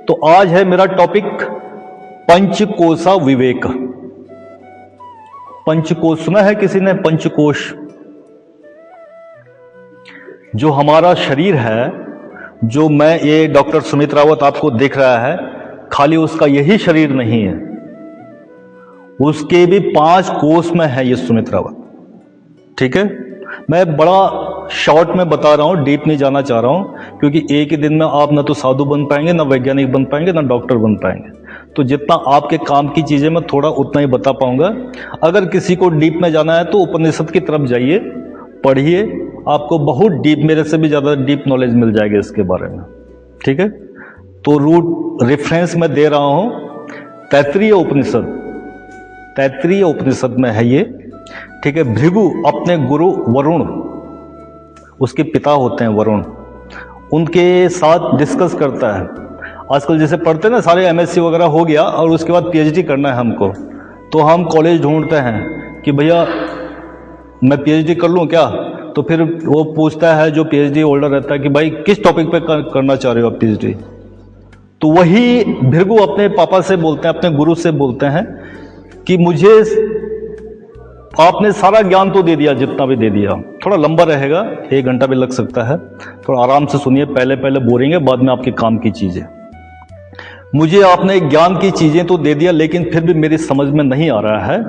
तो आज है मेरा टॉपिक पंचकोशा विवेक। पंचकोश सुना है किसी ने? पंचकोश, जो हमारा शरीर है, जो मैं ये डॉक्टर सुमित रावत आपको दिख रहा है, खाली उसका यही शरीर नहीं है, उसके भी 5 कोष में है ये सुमित रावत। ठीक है, मैं बड़ा शॉर्ट में बता रहा हूं, डीप नहीं जाना चाह रहा हूं, क्योंकि एक ही दिन में आप ना तो साधु बन पाएंगे, ना वैज्ञानिक बन पाएंगे, ना डॉक्टर बन पाएंगे। तो जितना आपके काम की चीजें मैं थोड़ा उतना ही बता पाऊंगा। अगर किसी को डीप में जाना है तो उपनिषद की तरफ जाइए, पढ़िए, आपको बहुत डीप, मेरे से भी ज्यादा डीप नॉलेज मिल जाएगी इसके बारे में। ठीक है, तो रूट रेफरेंस मैं दे रहा हूं तैत्तिरीय उपनिषद, तैत्तिरीय उपनिषद में है ये। ठीक है, भृगु अपने गुरु वरुण, उसके पिता होते हैं वरुण, उनके साथ डिस्कस करता है। आजकल जैसे पढ़ते हैं ना, सारे एमएससी वगैरह हो गया और उसके बाद पीएचडी करना है हमको, तो हम कॉलेज ढूंढते हैं कि भैया मैं पीएचडी कर लूं क्या? तो फिर वो पूछता है जो पीएचडी होल्डर रहता है कि भाई किस टॉपिक पे करना चाह रहे हो आप पीएचडी? तो वही भृगु अपने पापा से बोलते हैं, अपने गुरु से बोलते हैं कि मुझे आपने सारा ज्ञान तो दे दिया, जितना भी दे दिया। थोड़ा लंबा रहेगा, 1 घंटा भी लग सकता है, थोड़ा आराम से सुनिए, पहले पहले बोरेंगे, बाद में आपके काम की चीजें। मुझे आपने ज्ञान की चीजें तो दे दिया, लेकिन फिर भी मेरी समझ में नहीं आ रहा है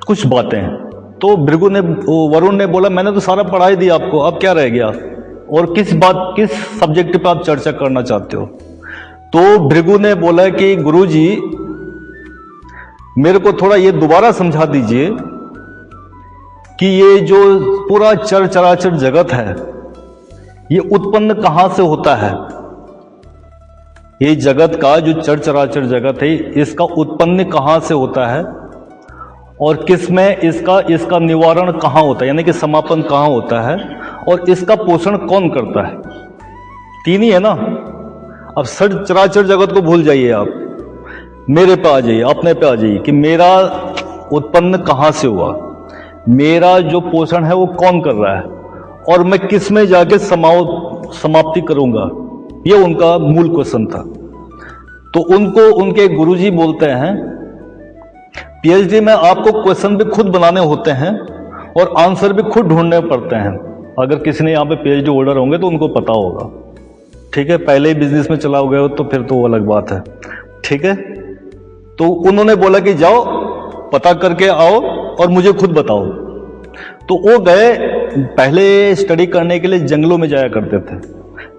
कुछ बातें। तो भृगु ने, वरुण ने बोला मैंने तो सारा पढ़ा ही दिया आपको, अब क्या रह गया और किस सब्जेक्ट पे आप चर्चा करना चाहते हो? तो भृगु ने बोला कि गुरुजी मेरे को थोड़ा ये दोबारा समझा दीजिए कि ये जो पूरा चर चराचर जगत है, ये उत्पन्न कहां से होता है? ये जगत का जो चर चराचर जगत है, इसका उत्पन्न कहां से होता है और किस में इसका निवारण कहां होता है, यानी कि समापन कहां होता है, और इसका पोषण कौन करता है? 3 ही है ना। अब चराचर जगत को भूल जाइए, आप मेरे पे आ जाइए, अपने पे आ जाइए कि मेरा उत्पन्न कहां से हुआ, मेरा जो पोषण है वो कौन कर रहा है, और मैं किस में जाके समाप्ति करूंगा। ये उनका मूल क्वेश्चन था। तो उनको उनके गुरुजी बोलते हैं पीएचडी में आपको क्वेश्चन भी खुद बनाने होते हैं और आंसर भी खुद ढूंढने पड़ते हैं। अगर किसी ने यहाँ पे पीएचडी होल्डर होंगे तो उनको पता होगा। ठीक है, पहले ही बिजनेस में चला गए हो तो फिर तो वो अलग बात है। ठीक है, तो उन्होंने बोला कि जाओ पता करके आओ और मुझे खुद बताओ। तो वो गए, पहले स्टडी करने के लिए जंगलों में जाया करते थे,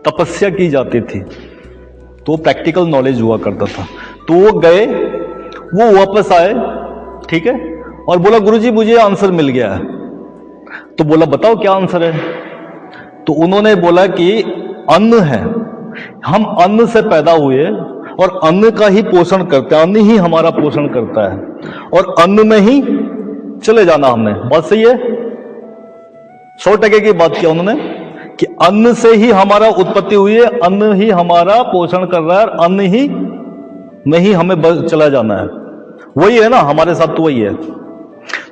तपस्या की जाती थी, तो प्रैक्टिकल नॉलेज हुआ करता था। तो वो गए, वो वापस आए, ठीक है, और बोला गुरुजी मुझे आंसर मिल गया है। तो बोला बताओ क्या आंसर है? तो उन्होंने बोला कि अन्न है, हम अन्न से पैदा हुए और अन्न का ही पोषण करते हैं, अन्न ही हमारा पोषण करता है, और अन्न में ही चले जाना हमने। बात सही है, 100% की बात किया उन्होंने कि अन्न से ही हमारा उत्पत्ति हुई है, अन्न ही हमारा पोषण कर रहा है, और अन्न ही में ही हमें चला जाना है। वही है ना, हमारे साथ तो वही है।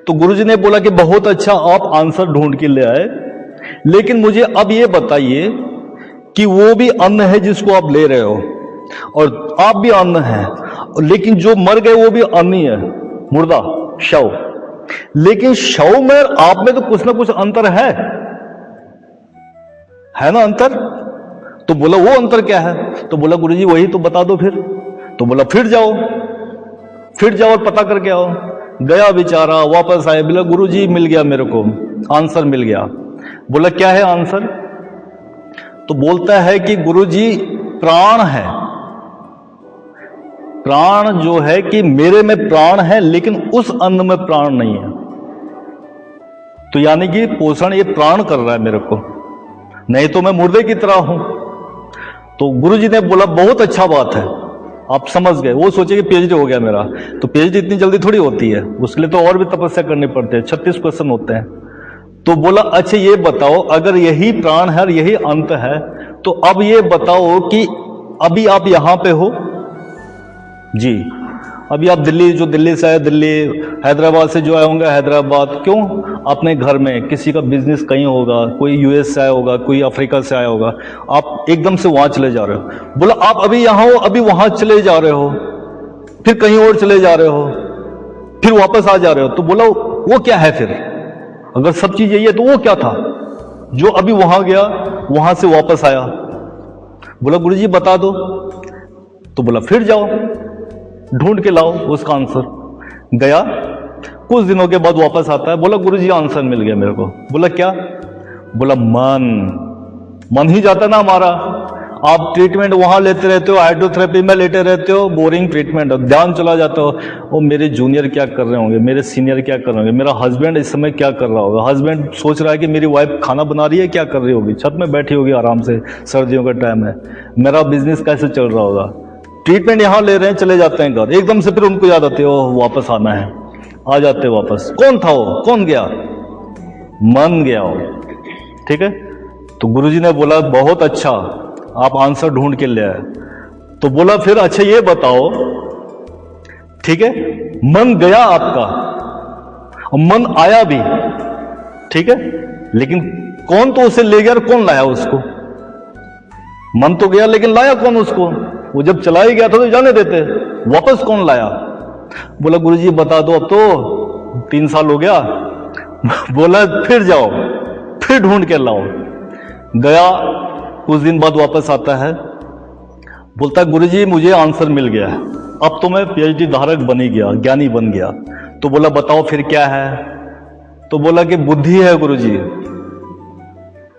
तो गुरुजी ने बोला कि बहुत अच्छा, आप आंसर ढूंढ के ले आए, लेकिन मुझे अब ये बताइए कि वो भी अन्न है जिसको आप ले रहे हो, और आप भी अन्न है, लेकिन जो मर गए वो भी अन्न ही है, मुर्दा, शव। लेकिन शव में आप में तो कुछ ना कुछ अंतर है ना, अंतर। तो बोला वो अंतर क्या है? तो बोला गुरुजी वही तो बता दो फिर। तो बोला फिर जाओ और पता करके आओ। गया बेचारा, वापस आए, बोला गुरुजी मिल गया, मेरे को आंसर मिल गया। बोला क्या है आंसर? तो बोलता है कि गुरुजी प्राण है, प्राण जो है कि मेरे में प्राण है, लेकिन उस अन्न में प्राण नहीं है। तो यानी कि पोषण ये प्राण कर रहा है मेरे को, नहीं तो मैं मुर्दे की तरह हूं। तो गुरुजी ने बोला बहुत अच्छा बात है, आप समझ गए। वो सोचे कि पीएचडी हो गया मेरा, तो पीएचडी इतनी जल्दी थोड़ी होती है, उसके लिए तो और भी तपस्या करनी पड़ती है, 36 क्वेश्चन होते हैं। तो बोला अच्छा ये बताओ, अगर यही प्राण है और यही अंत है, तो अब ये बताओ कि अभी आप यहां पे हो जी, अभी आप दिल्ली से आए, दिल्ली, हैदराबाद से जो आए होंगे हैदराबाद, क्यों? अपने घर में किसी का बिजनेस कहीं होगा, कोई यूएस से आया होगा, कोई अफ्रीका से आया होगा, आप एकदम से वहां चले जा रहे हो। बोला आप अभी यहां हो, अभी वहां चले जा रहे हो, फिर कहीं और चले जा रहे हो, फिर वापस आ जा रहे हो। तो बोला वो क्या है फिर? अगर सब चीज यही है तो वो क्या था जो अभी वहां गया, वहां से वापस आया? बोला गुरुजी बता दो। तो बोला फिर जाओ, ढूंढ के लाओ उसका आंसर। गया, कुछ दिनों के बाद वापस आता है, बोला गुरुजी आंसर मिल गया मेरे को। बोला क्या? बोला मन ही जाता ना हमारा। आप ट्रीटमेंट वहां लेते रहते हो, हाइड्रोथेरेपी में लेते रहते हो, बोरिंग ट्रीटमेंट, ध्यान चला जाता हो। वो मेरे जूनियर क्या कर रहे होंगे, मेरे सीनियर क्या कर रहे होंगे, मेरा हस्बैंड इस समय क्या कर रहा होगा, हस्बैंड सोच रहा है कि मेरी वाइफ खाना बना रही है, क्या कर रही होगी, छत में बैठी होगी आराम से, सर्दियों का टाइम है, मेरा बिजनेस कैसे चल रहा होगा। ट्रीटमेंट यहां ले रहे हैं, चले जाते हैं घर, एकदम से फिर उनको याद आती है ओ वापस आना है, आ जाते वापस। कौन था वो? कौन गया? मन गया हो। ठीक है। तो गुरुजी ने बोला बहुत अच्छा, आप आंसर ढूंढ के ले आए। तो बोला फिर अच्छा ये बताओ, ठीक है, मन गया आपका, मन आया भी, ठीक है, लेकिन कौन तो उसे ले गया और कौन लाया उसको? मन तो गया लेकिन लाया कौन उसको? वो जब चला ही गया था तो जाने देते, वापस कौन लाया? बोला गुरुजी बता दो, अब तो 3 साल हो गया। बोला फिर जाओ, फिर ढूंढ के लाओ। गया, कुछ दिन बाद वापस आता है, बोलता है गुरुजी मुझे आंसर मिल गया है, अब तो मैं पीएचडी धारक बन ही गया, ज्ञानी बन गया। तो बोला बताओ फिर क्या है? तो बोला कि बुद्धि है गुरुजी।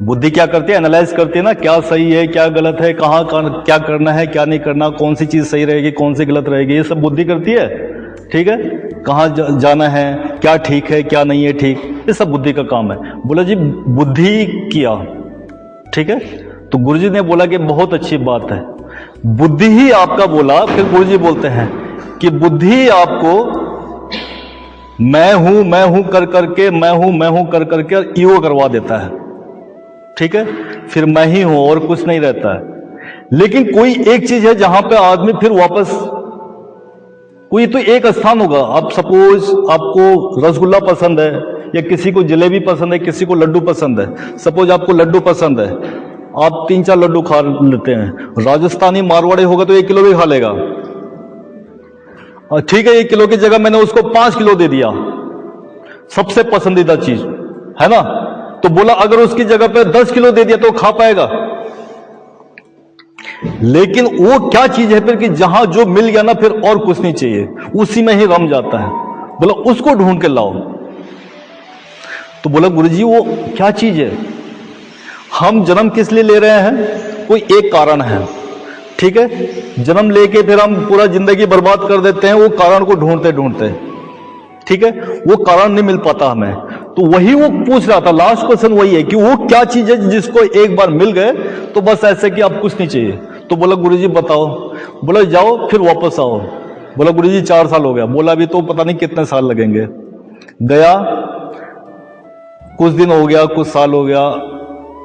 बुद्धि क्या करती है? एनालाइज करती है ना, क्या सही है क्या गलत है, कहाँ क्या करना है क्या नहीं करना, कौन सी चीज सही रहेगी कौन सी गलत रहेगी, ये सब बुद्धि करती है। ठीक है, कहाँ जाना है, क्या ठीक है क्या नहीं है ठीक, ये सब बुद्धि का काम है। बोला जी बुद्धि किया, ठीक है। तो गुरुजी ने बोला कि बहुत अच्छी बात है, बुद्धि ही आपका बोला। फिर गुरुजी बोलते हैं कि बुद्धि आपको मैं हूं कर करके, मैं हूं कर करके ईगो करवा देता है, ठीक है। फिर मैं ही हूं और कुछ नहीं रहता है। लेकिन कोई एक चीज है जहां पे आदमी फिर वापस, कोई तो एक स्थान होगा। अब सपोज आपको रसगुल्ला पसंद है, या किसी को जलेबी पसंद है, किसी को लड्डू पसंद है। सपोज आपको लड्डू पसंद है, आप 3-4 लड्डू खा लेते हैं। राजस्थानी मारवाड़ी होगा तो 1 किलो भी खा लेगा, ठीक है। 1 किलो की जगह मैंने उसको 5 किलो दे दिया, सबसे पसंदीदा चीज है ना। तो बोला अगर उसकी जगह पे 10 किलो दे दिया तो खा पाएगा। लेकिन वो क्या चीज है फिर कि जहां जो मिल गया ना, फिर और कुछ नहीं चाहिए, उसी में ही रम जाता है। बोला उसको ढूंढ के लाओ। तो बोला गुरुजी वो क्या चीज है? हम जन्म किस लिए ले रहे हैं? कोई एक कारण है, ठीक है। जन्म लेके फिर हम पूरा जिंदगी बर्बाद कर देते हैं वो कारण को ढूंढते ढूंढते, ठीक है। वो कारण नहीं मिल पाता हमें। तो वही वो पूछ रहा था, लास्ट क्वेश्चन वही है कि वो क्या चीज है जिसको एक बार मिल गए तो बस ऐसे कि अब कुछ नहीं चाहिए। तो बोला गुरुजी बताओ। बोला जाओ फिर वापस आओ। बोला गुरुजी 4 साल हो गया। बोला अभी तो पता नहीं कितने साल लगेंगे। गया, कुछ दिन हो गया, कुछ साल हो गया,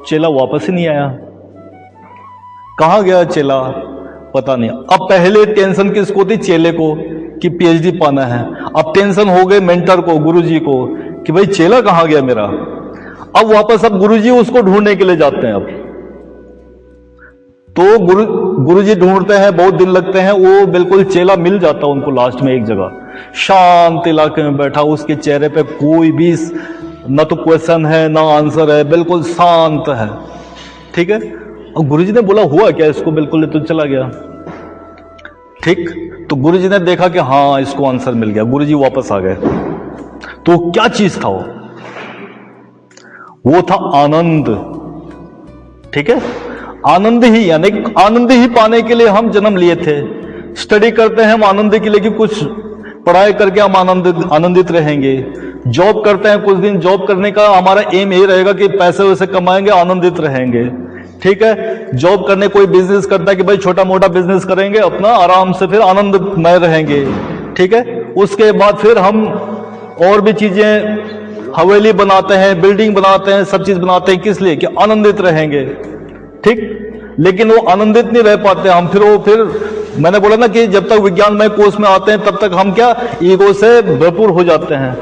चेला वापस ही नहीं आया। कहां गया चेला पता नहीं। अब पहले टेंशन किसको थी? चेले को कि पीएचडी पाना है। अब टेंशन हो गए मेंटर को, गुरुजी को, कि भाई चेला कहां गया मेरा। अब वापस अब गुरुजी उसको ढूंढने के लिए जाते हैं। अब तो गुरुजी ढूंढते हैं, बहुत दिन लगते हैं, वो बिल्कुल चेला मिल जाता उनको लास्ट में एक जगह, शांत इलाके में बैठा, उसके चेहरे पे कोई भी न तो क्वेश्चन है ना आंसर है, बिल्कुल शांत है, ठीक है। और गुरुजी ने बोला हुआ क्या इसको? बिल्कुल तो चला गया, ठीक। तो गुरुजी ने देखा कि हाँ इसको आंसर मिल गया। गुरुजी वापस आ गए। तो क्या चीज था वो था आनंद, ठीक है। आनंद ही, यानी आनंद ही पाने के लिए हम जन्म लिए थे। स्टडी करते हैं हम आनंद के लिए कि कुछ पढ़ाई करके हम आनंदित रहेंगे। जॉब करते हैं कुछ दिन, जॉब करने का हमारा एम ये रहेगा कि पैसे वैसे कमाएंगे, आनंदित रहेंगे, ठीक है। जॉब करने, कोई बिजनेस करता है कि भाई छोटा मोटा बिजनेस करेंगे अपना आराम से, फिर आनंदमय रहेंगे, ठीक है। उसके बाद फिर हम और भी चीजें, हवेली बनाते हैं, बिल्डिंग बनाते हैं, सब चीज बनाते हैं, किस लिए? कि आनंदित रहेंगे, ठीक। लेकिन वो आनंदित नहीं रह पाते हम, फिर वो फिर मैंने बोला ना कि जब तक विज्ञानमय कोष में आते हैं तब तक हम क्या ईगो से भरपूर हो जाते हैं।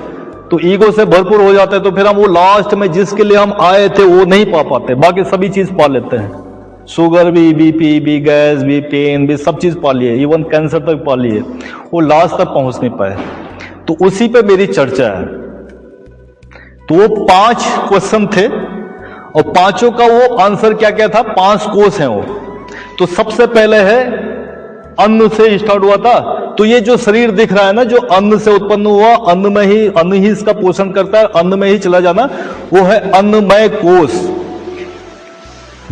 तो ईगो से भरपूर हो जाते हैं तो फिर हम वो लास्ट में जिसके लिए हम आए थे वो नहीं पा पाते, बाकी सभी चीज पा लेते हैं। शुगर भी, बीपी भी, गैस भी, पेन भी, सब चीज पा लिए, इवन कैंसर तक पा लिए, वो लास्ट तक पहुंच नहीं पाए। तो उसी पे मेरी चर्चा है। तो वो 5 क्वेश्चन थे और पांचों का वो आंसर क्या क्या था, 5 कोष हैं वो। तो सबसे पहले है अन्न से स्टार्ट हुआ था। तो ये जो शरीर दिख रहा है ना, जो अन्न से उत्पन्न हुआ, अन्न ही इसका पोषण करता है, अन्न में ही चला जाना, वो है अन्नमय कोष।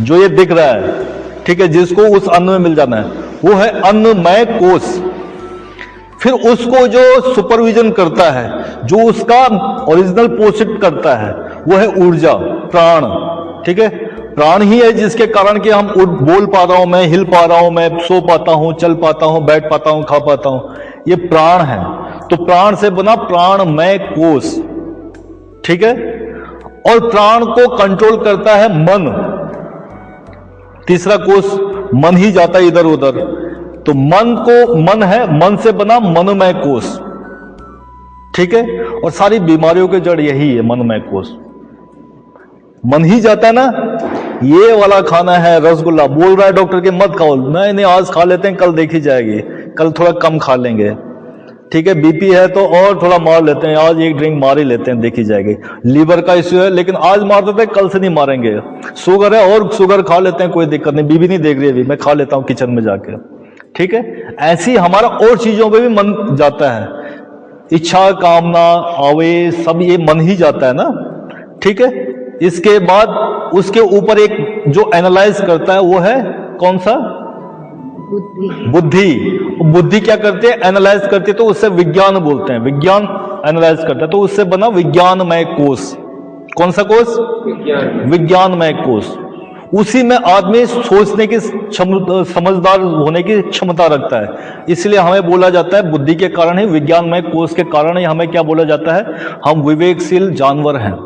जो ये दिख रहा है, ठीक है, जिसको उस अन्न में मिल जाना है, वो है अन्नमय कोष। फिर उसको जो सुपरविजन करता है, जो उसका ओरिजिनल पोषित करता है, वो है ऊर्जा, प्राण। ठीक है, प्राण ही है जिसके कारण कि हम बोल पा रहा हूं, मैं हिल पा रहा हूं, मैं सो पाता हूं, चल पाता हूं, बैठ पाता हूं, खा पाता हूं, ये प्राण है। तो प्राण से बना प्राणमय कोष। ठीक है, और प्राण को कंट्रोल करता है मन। तीसरा कोष मन ही जाता है इधर उधर, तो मन है, मन से बना मनमय कोष। ठीक है, और सारी बीमारियों के जड़ यही है, मनमय कोष। मन ही जाता है ना, ये वाला खाना है रसगुल्ला, बोल रहा है डॉक्टर के मत खाओ, नहीं आज खा लेते हैं, कल देखी जाएगी, कल थोड़ा कम खा लेंगे। ठीक है, बीपी है तो और थोड़ा मार लेते हैं, आज एक ड्रिंक मार ही लेते हैं, देखी जाएगी। लीवर का इश्यू है, लेकिन आज मार देते हैं, कल से नहीं मारेंगे। शुगर है और शुगर खा लेते हैं, कोई दिक्कत नहीं, बीबी नहीं देख रही अभी, मैं खा लेता हूं किचन में जाके। ठीक है, ऐसी हमारा और चीजों पे भी मन जाता है, इच्छा, कामना, आवेश, सब ये मन ही जाता है ना। ठीक है, इसके बाद उसके ऊपर एक जो एनालाइज करता है वो है कौन सा, बुद्धि। बुद्धि क्या करती है, एनालाइज करती है, तो उससे विज्ञान बोलते हैं, विज्ञान एनालाइज करता है, तो उससे बना विज्ञानमय कोष। कौन सा कोष, विज्ञानमय कोष। उसी में आदमी सोचने की समझदार होने की क्षमता रखता है, इसलिए हमें बोला जाता है बुद्धि के कारण ही, विज्ञानमय कोष के कारण ही हमें क्या बोला जाता है, हम विवेकशील जानवर हैं।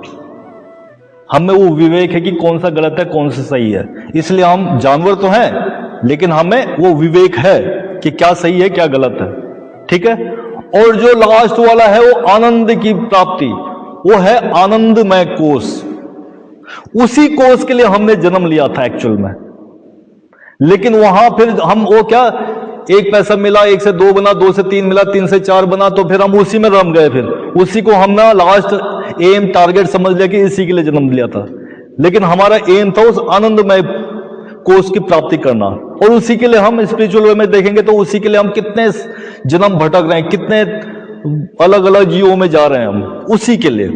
हमें वो विवेक है कि कौन सा गलत है, कौन सा सही है। इसलिए हम जानवर तो हैं, लेकिन हमें वो विवेक है कि क्या सही है, क्या गलत है। ठीक है, और जो लास्ट वाला है वो आनंद की प्राप्ति, वो है आनंदमय कोष। उसी कोष के लिए हमने जन्म लिया था एक्चुअल में, लेकिन वहां फिर हम वो क्या, 1 पैसा मिला, 1 से 2 बना, 2 से 3 मिला, 3 से 4 बना, तो फिर हम उसी में रम गए। फिर उसी को हमने लास्ट एम, टारगेट समझ लिया कि इसी के लिए जन्म लिया था। लेकिन हमारा एम था उस आनंदमय कोष की प्राप्ति करना, और उसी के लिए हम स्पिरिचुअल वे में देखेंगे तो उसी के लिए हम कितने जन्म भटक रहे हैं, कितने अलग अलग जीवों में जा रहे हैं हम, उसी के लिए।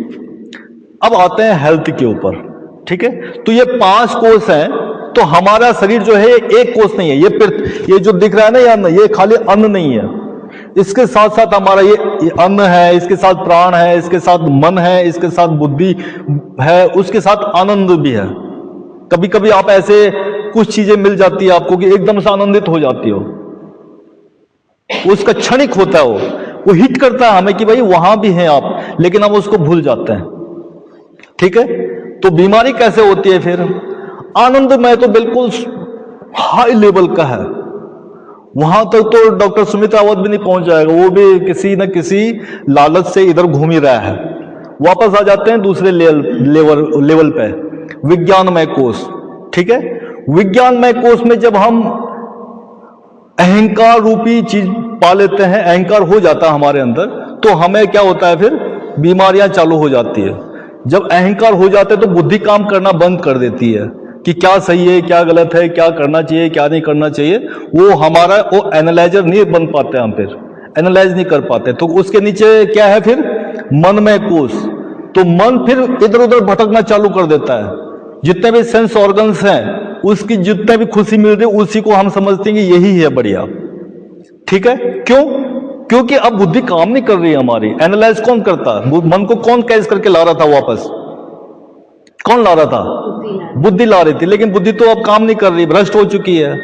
अब आते हैं हेल्थ के ऊपर। ठीक है, तो ये 5 कोष हैं। तो हमारा शरीर जो है एक कोष नहीं है, ये जो दिख रहा है ना, ये अन्न, ये खाली अन्न नहीं है, इसके साथ साथ हमारा ये अन्न है, इसके साथ प्राण है, इसके साथ मन है, इसके साथ बुद्धि है, उसके साथ आनंद भी है। कभी कभी आप ऐसे कुछ चीजें मिल जाती है आपको कि एकदम से आनंदित हो जाती हो, उसका क्षणिक होता है, वो हिट करता है हमें कि भाई वहां भी हैं आप, लेकिन हम उसको भूल जाते हैं। ठीक है, तो बीमारी कैसे होती है फिर, आनंद में तो बिल्कुल हाई लेवल का है, वहां तक तो डॉक्टर सुमित रावत भी नहीं पहुंच जाएगा, वो भी किसी न किसी लालच से इधर घूम ही रहा है। वापस आ जाते हैं दूसरे लेवल पे, विज्ञानमय कोष। ठीक है, विज्ञानमय कोष में जब हम अहंकार रूपी चीज पा लेते हैं, अहंकार हो जाता है हमारे अंदर, तो हमें क्या होता है, फिर बीमारियां चालू हो जाती है। जब अहंकार हो जाते हैं तो बुद्धि काम करना बंद कर देती है कि क्या सही है, क्या गलत है, क्या करना चाहिए, क्या नहीं करना चाहिए। वो हमारा वो एनालाइजर नहीं बन पाते, हम फिर एनालाइज नहीं कर पाते। तो उसके नीचे क्या है फिर, मनमय कोष। तो मन फिर इधर उधर भटकना चालू कर देता है। जितने भी सेंस ऑर्गन्स हैं, उसकी जितने भी खुशी मिल रही है, उसी को हम समझते हैं कि यही है बढ़िया। ठीक है, क्यों, क्योंकि अब बुद्धि काम नहीं कर रही है हमारी। एनालाइज कौन करता, मन को कौन कैच करके ला रहा था वापस, कौन ला रहा था, बुद्धि ला रही थी, लेकिन बुद्धि तो अब काम नहीं कर रही, भ्रष्ट हो चुकी है।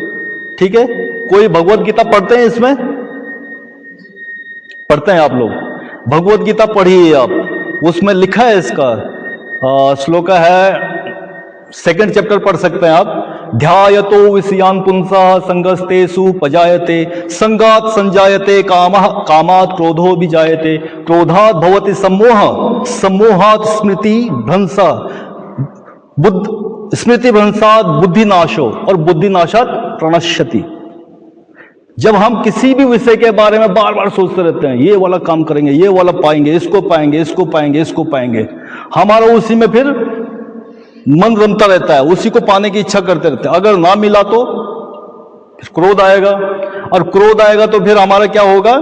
ठीक है, कोई भगवत गीता पढ़ते हैं, इसमें पढ़ते हैं आप लोग, भगवत गीता पढ़िए आप, उसमें लिखा है, इसका श्लोक है, 2nd चैप्टर पढ़ सकते हैं आप, ध्यायतो विषयान् पुंसः संगस्तेषु पजायते संगात् संजायते कामः कामात् क्रोधो विजायते क्रोधात् भवति सम्मोहः सम्मोहात् स्मृति भ्रंशः स्मृति भ्रंशात् बुद्धिनाशो और बुद्धिनाशात् प्रणश्यति। जब हम किसी भी विषय के बारे में बार बार सोचते रहते हैं, ये वाला काम करेंगे, ये वाला पाएंगे, इसको पाएंगे, इसको पाएंगे, इसको पाएंगे, हमारा उसी में फिर मन रमता रहता है, उसी को पाने की इच्छा करते रहते हैं। अगर ना मिला तो क्रोध आएगा, और क्रोध आएगा तो फिर हमारा क्या होगा,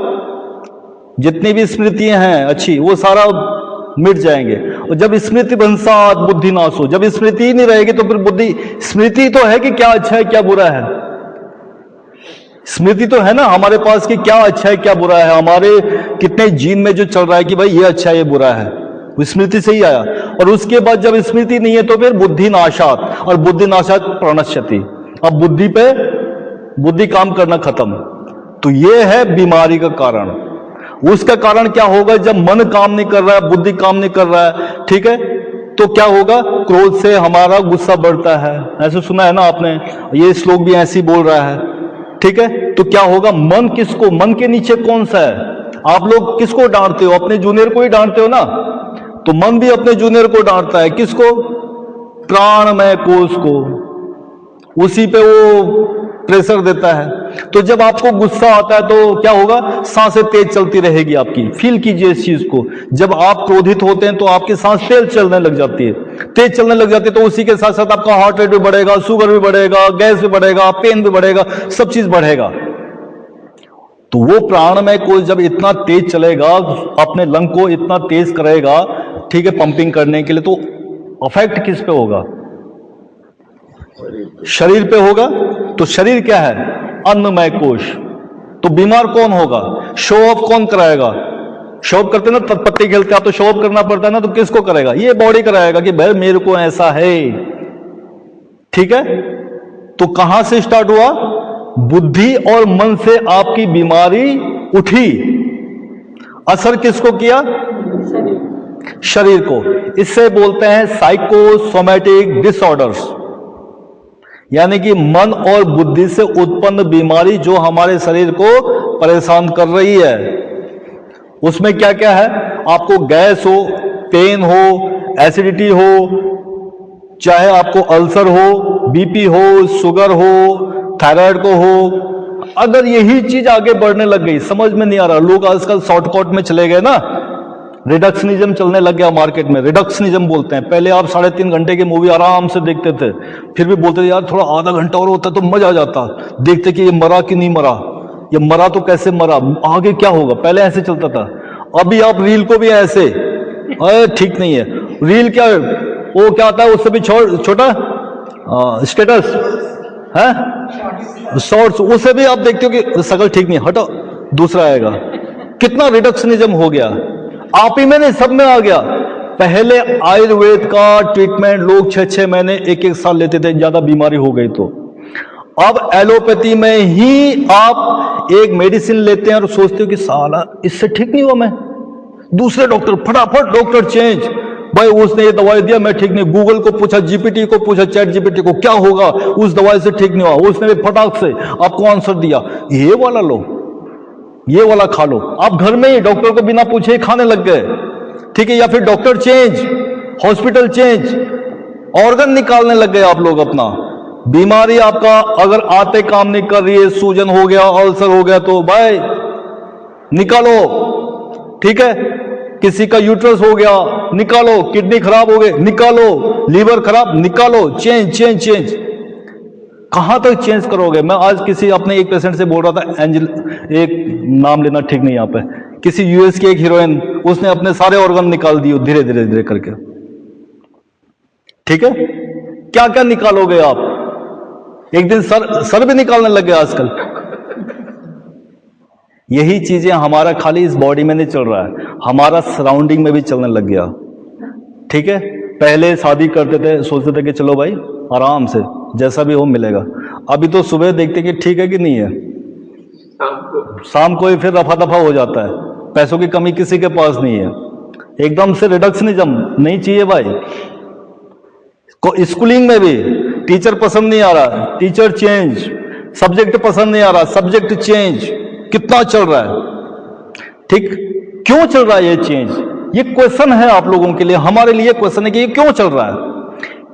जितनी भी स्मृतियां हैं अच्छी वो सारा मिट जाएंगे। और जब स्मृति भ्रंशात् बुद्धिनाश हो, जब स्मृति ही नहीं रहेगी तो फिर बुद्धि, स्मृति तो है कि क्या अच्छा है क्या बुरा है, स्मृति तो है ना हमारे पास कि क्या अच्छा है क्या बुरा है, हमारे कितने जीन में जो चल रहा है कि भाई ये अच्छा है ये बुरा है, वो स्मृति से ही आया। और उसके बाद जब स्मृति नहीं है तो फिर बुद्धिनाशात्, और बुद्धिनाशात् प्रणश्यति, अब बुद्धि काम करना खत्म। तो ये है बीमारी का कारण। उसका कारण क्या होगा, जब मन काम नहीं कर रहा है, बुद्धि काम नहीं कर रहा है, ठीक है, तो क्या होगा, क्रोध से हमारा गुस्सा बढ़ता है। ऐसे सुना है ना आपने, ये श्लोक भी ऐसे ही बोल रहा है, ठीक है। तो क्या होगा, मन किसको, मन के नीचे कौन सा है, आप लोग किसको डांटते हो, अपने जूनियर को ही डांटते हो ना, तो मन भी अपने जूनियर को डांटता है, किसको, प्राणमय कोश को, उसी पे वो प्रेशर देता है। तो जब आपको गुस्सा आता है तो क्या होगा, सांसें तेज चलती रहेगी आपकी। फील कीजिए इस चीज को, जब आप क्रोधित होते हैं तो आपकी सांस तेज चलने लग जाती है, तेज चलने लग जाती है, तो उसी के साथ साथ आपका हार्ट रेट भी बढ़ेगा, शुगर भी बढ़ेगा, गैस भी बढ़ेगा, पेन भी बढ़ेगा, सब चीज बढ़ेगा। तो वो प्राणमय कोश जब इतना तेज चलेगा, अपने लंग को इतना तेज करेगा, ठीक है, पंपिंग करने के लिए, तो अफेक्ट किस पे होगा, शरीर पे होगा। तो शरीर क्या है, अन्नमय कोश। तो बीमार कौन होगा, शो ऑफ कौन कराएगा, शो ऑफ करते ना, पत्ती खेलते आप तो शो ऑफ करना पड़ता है ना, तो किसको करेगा, ये बॉडी कराएगा कि भाई मेरे को ऐसा है, ठीक है। तो कहां से स्टार्ट हुआ, बुद्धि और मन से आपकी बीमारी उठी, असर किसको किया, शरीर को। इससे बोलते हैं साइकोसोमैटिक डिसऑर्डर्स, यानी कि मन और बुद्धि से उत्पन्न बीमारी जो हमारे शरीर को परेशान कर रही है। उसमें क्या क्या है, आपको गैस हो, पेन हो, एसिडिटी हो, चाहे आपको अल्सर हो, बीपी हो, शुगर हो, थायराइड को हो। अगर यही चीज आगे बढ़ने लग गई, समझ में नहीं आ रहा, लोग आजकल शॉर्टकट में चले गए ना, रिडक्शनिज्म चलने लग गया मार्केट में, रिडक्शनिज्म बोलते हैं। पहले आप 3.5 घंटे की मूवी आराम से देखते थे, फिर भी बोलते थे यार थोड़ा आधा घंटा और होता तो मजा आ जाता, देखते कि ये मरा कि नहीं मरा, ये मरा तो कैसे मरा, आगे क्या होगा, पहले ऐसे चलता था। अभी आप रील को भी ऐसे, अरे ठीक नहीं है, रील क्या वो क्या आता है, उससे भी छोटा स्टेटस है, शॉर्ट्स, उससे भी आप देखते हो कि शकल ठीक नहीं, हटो दूसरा आएगा। कितना रिडक्शनिज्म हो गया, आप ही में नहीं सब में आ गया। पहले आयुर्वेद का ट्रीटमेंट लोग 6-6 महीने 1-1 साल लेते थे, ज्यादा बीमारी हो गई तो। अब एलोपैथी में ही आप एक मेडिसिन लेते हैं और सोचते हो कि साला इससे ठीक नहीं हुआ, मैं दूसरे डॉक्टर, फटाफट डॉक्टर चेंज, भाई उसने ये दवाई दिया मैं ठीक नहीं, गूगल को पूछा, जीपीटी को पूछा, चैट जीपीटी को क्या होगा, उस दवाई से ठीक नहीं हुआ, उसने भी फटाक से आपको आंसर दिया, ये वाला लो, ये वाला खा लो। आप घर में ही डॉक्टर को बिना पूछे ही खाने लग गए, ठीक है। या फिर doctor change, hospital change, organ निकालने लग गए आप लोग अपना। बीमारी आपका अगर आते काम नहीं कर रही है, सूजन हो गया, अल्सर हो गया, तो भाई निकालो, ठीक है। किसी का यूट्रस हो गया, निकालो, किडनी खराब हो गए, निकालो, लीवर खराब, निकालो, चेंज चेंज चेंज। कहां तक चेंज करोगे। मैं आज किसी अपने एक पेशेंट से बोल रहा था, एंजल, एक नाम लेना ठीक नहीं यहाँ पे, किसी यूएस की एक हीरोइन, उसने अपने सारे ऑर्गन निकाल दिए धीरे धीरे धीरे करके, ठीक है। क्या क्या निकालोगे आप, एक दिन सर भी निकालने लग गए आजकल। यही चीजें हमारा खाली इस बॉडी में नहीं चल रहा है, हमारा सराउंडिंग में भी चलने लग गया, ठीक है। पहले शादी करते थे, सोचते थे कि चलो भाई आराम से जैसा भी हो मिलेगा। अभी तो सुबह देखते कि ठीक है कि नहीं है, शाम को ही फिर रफा दफा हो जाता है। पैसों की कमी किसी के पास नहीं है, एकदम से रिडक्शनिज्म नहीं चाहिए भाई। स्कूलिंग में भी टीचर पसंद नहीं आ रहा, टीचर चेंज, सब्जेक्ट पसंद नहीं आ रहा, सब्जेक्ट चेंज, कितना चल रहा है, ठीक, क्यों चल रहा है ये चेंज? ये क्वेश्चन है आप लोगों के लिए, हमारे लिए क्वेश्चन है कि ये क्यों चल रहा है।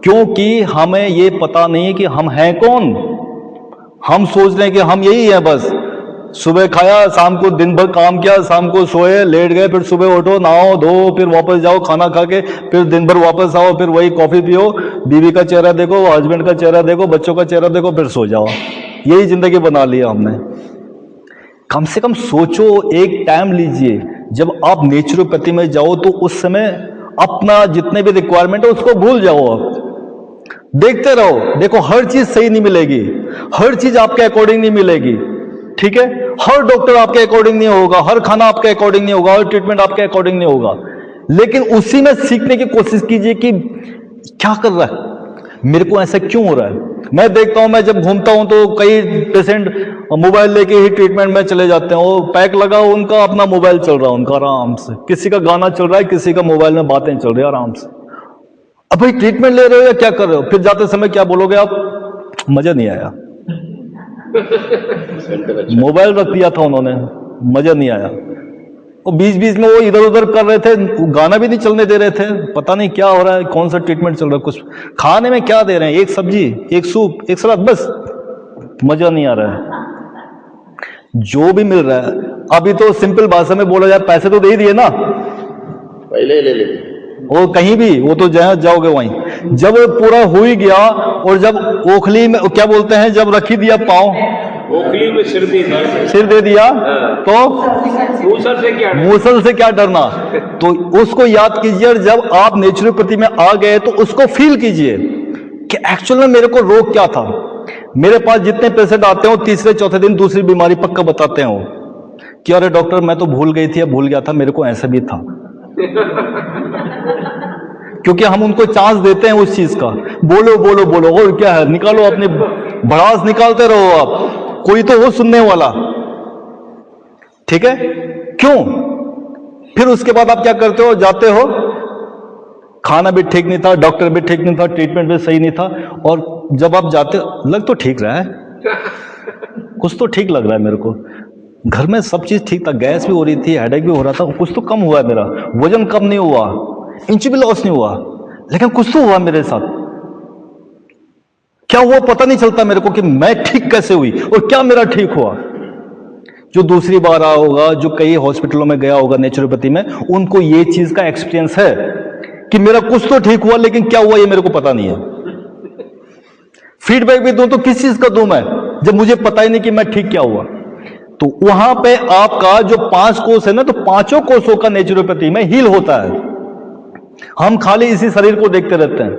क्योंकि हमें ये पता नहीं है कि हम हैं कौन। हम सोच रहे हैं कि हम यही है, बस सुबह खाया, शाम को दिन भर काम किया, शाम को सोए, लेट गए, फिर सुबह उठो, नहाओ धो, फिर वापस जाओ खाना खा के, फिर दिन भर वापस आओ, फिर वही कॉफी पियो, बीवी का चेहरा देखो, हस्बैंड का चेहरा देखो, बच्चों का चेहरा देखो, फिर सो जाओ। यही जिंदगी बना लिया हमने। कम से कम सोचो, एक टाइम लीजिए, जब आप नेचुरोपैथी में जाओ तो उस समय अपना जितने भी रिक्वायरमेंट है उसको भूल जाओ। आप देखते रहो, देखो हर चीज सही नहीं मिलेगी, हर चीज आपके अकॉर्डिंग नहीं मिलेगी, ठीक है, हर डॉक्टर आपके अकॉर्डिंग नहीं होगा, हर खाना आपके अकॉर्डिंग नहीं होगा, हर ट्रीटमेंट आपके अकॉर्डिंग नहीं होगा, लेकिन उसी में सीखने की कोशिश कीजिए कि क्या कर रहा है, मेरे को ऐसा क्यों हो रहा है। मैं देखता हूं, मैं जब घूमता हूं तो कई पेशेंट मोबाइल लेके ही ट्रीटमेंट में चले जाते हैं, वो पैक लगा, उनका अपना मोबाइल चल रहा है, उनका आराम से, किसी का गाना चल रहा है, किसी का मोबाइल में बातें चल रही है आराम से। अब भाई ट्रीटमेंट ले रहे हो या क्या कर रहे हो? फिर जाते समय क्या बोलोगे आप? मजा नहीं आया, मोबाइल रख दिया था उन्होंने, मजा नहीं आया। और बीच बीच में वो इधर उधर कर रहे थे, गाना भी नहीं चलने दे रहे थे, पता नहीं क्या हो रहा है, कौन सा ट्रीटमेंट चल रहा है, कुछ खाने में क्या दे रहे हैं, एक सब्जी, एक सूप, एक सलाद, बस मजा नहीं आ रहा है। जो भी मिल रहा है, अभी तो सिंपल भाषा में बोला जाए, पैसे तो दे ही दिए ना, पहले ले ले, वो कहीं भी, वो तो जहां जाओगे वहीं। जब पूरा हो ही गया और जब ओखली में क्या बोलते हैं, जब रखी दिया पाँव, ओखली में सिर दे दिया, तो मूसल से क्या डरना। तो उसको याद कीजिए, और जब आप नेचुरोपैथी में आ गए तो उसको फील कीजिए कि एक्चुअल में मेरे को रोग क्या था। मेरे पास जितने पेशेंट आते हो, तीसरे चौथे दिन दूसरी बीमारी पक्का बताते हो कि अरे डॉक्टर मैं तो भूल गई थी या भूल गया था, मेरे को ऐसा भी था। क्योंकि हम उनको चांस देते हैं उस चीज का, बोलो बोलो बोलो, और क्या है, निकालो, अपने भड़ास निकालते रहो आप, कोई तो हो सुनने वाला, ठीक है। क्यों? फिर उसके बाद आप क्या करते हो, जाते हो, खाना भी ठीक नहीं था, डॉक्टर भी ठीक नहीं था, ट्रीटमेंट भी सही नहीं था, और जब आप जाते, लग तो ठीक रहा है, कुछ तो ठीक लग रहा है मेरे को, घर में सब चीज ठीक था, गैस भी हो रही थी, हेडेक भी हो रहा था, कुछ तो कम हुआ है, मेरा वजन कम नहीं हुआ, इंच भी लॉस नहीं हुआ, लेकिन कुछ तो हुआ मेरे साथ। क्या हुआ पता नहीं चलता मेरे को कि मैं ठीक कैसे हुई और क्या मेरा ठीक हुआ। जो दूसरी बार आया होगा, जो कई हॉस्पिटलों में गया होगा नेचुरोपैथी में, उनको ये चीज का एक्सपीरियंस है कि मेरा कुछ तो ठीक हुआ, लेकिन क्या हुआ ये मेरे को पता नहीं है। फीडबैक भी दूं तो किस चीज का दूं मैं, जब मुझे पता ही नहीं कि मैं ठीक क्या हुआ। तो वहां पे आपका जो 5 कोष है ना, तो पांचों कोषों का नेचुरोपैथी में हील होता है। हम खाली इसी शरीर को देखते रहते हैं,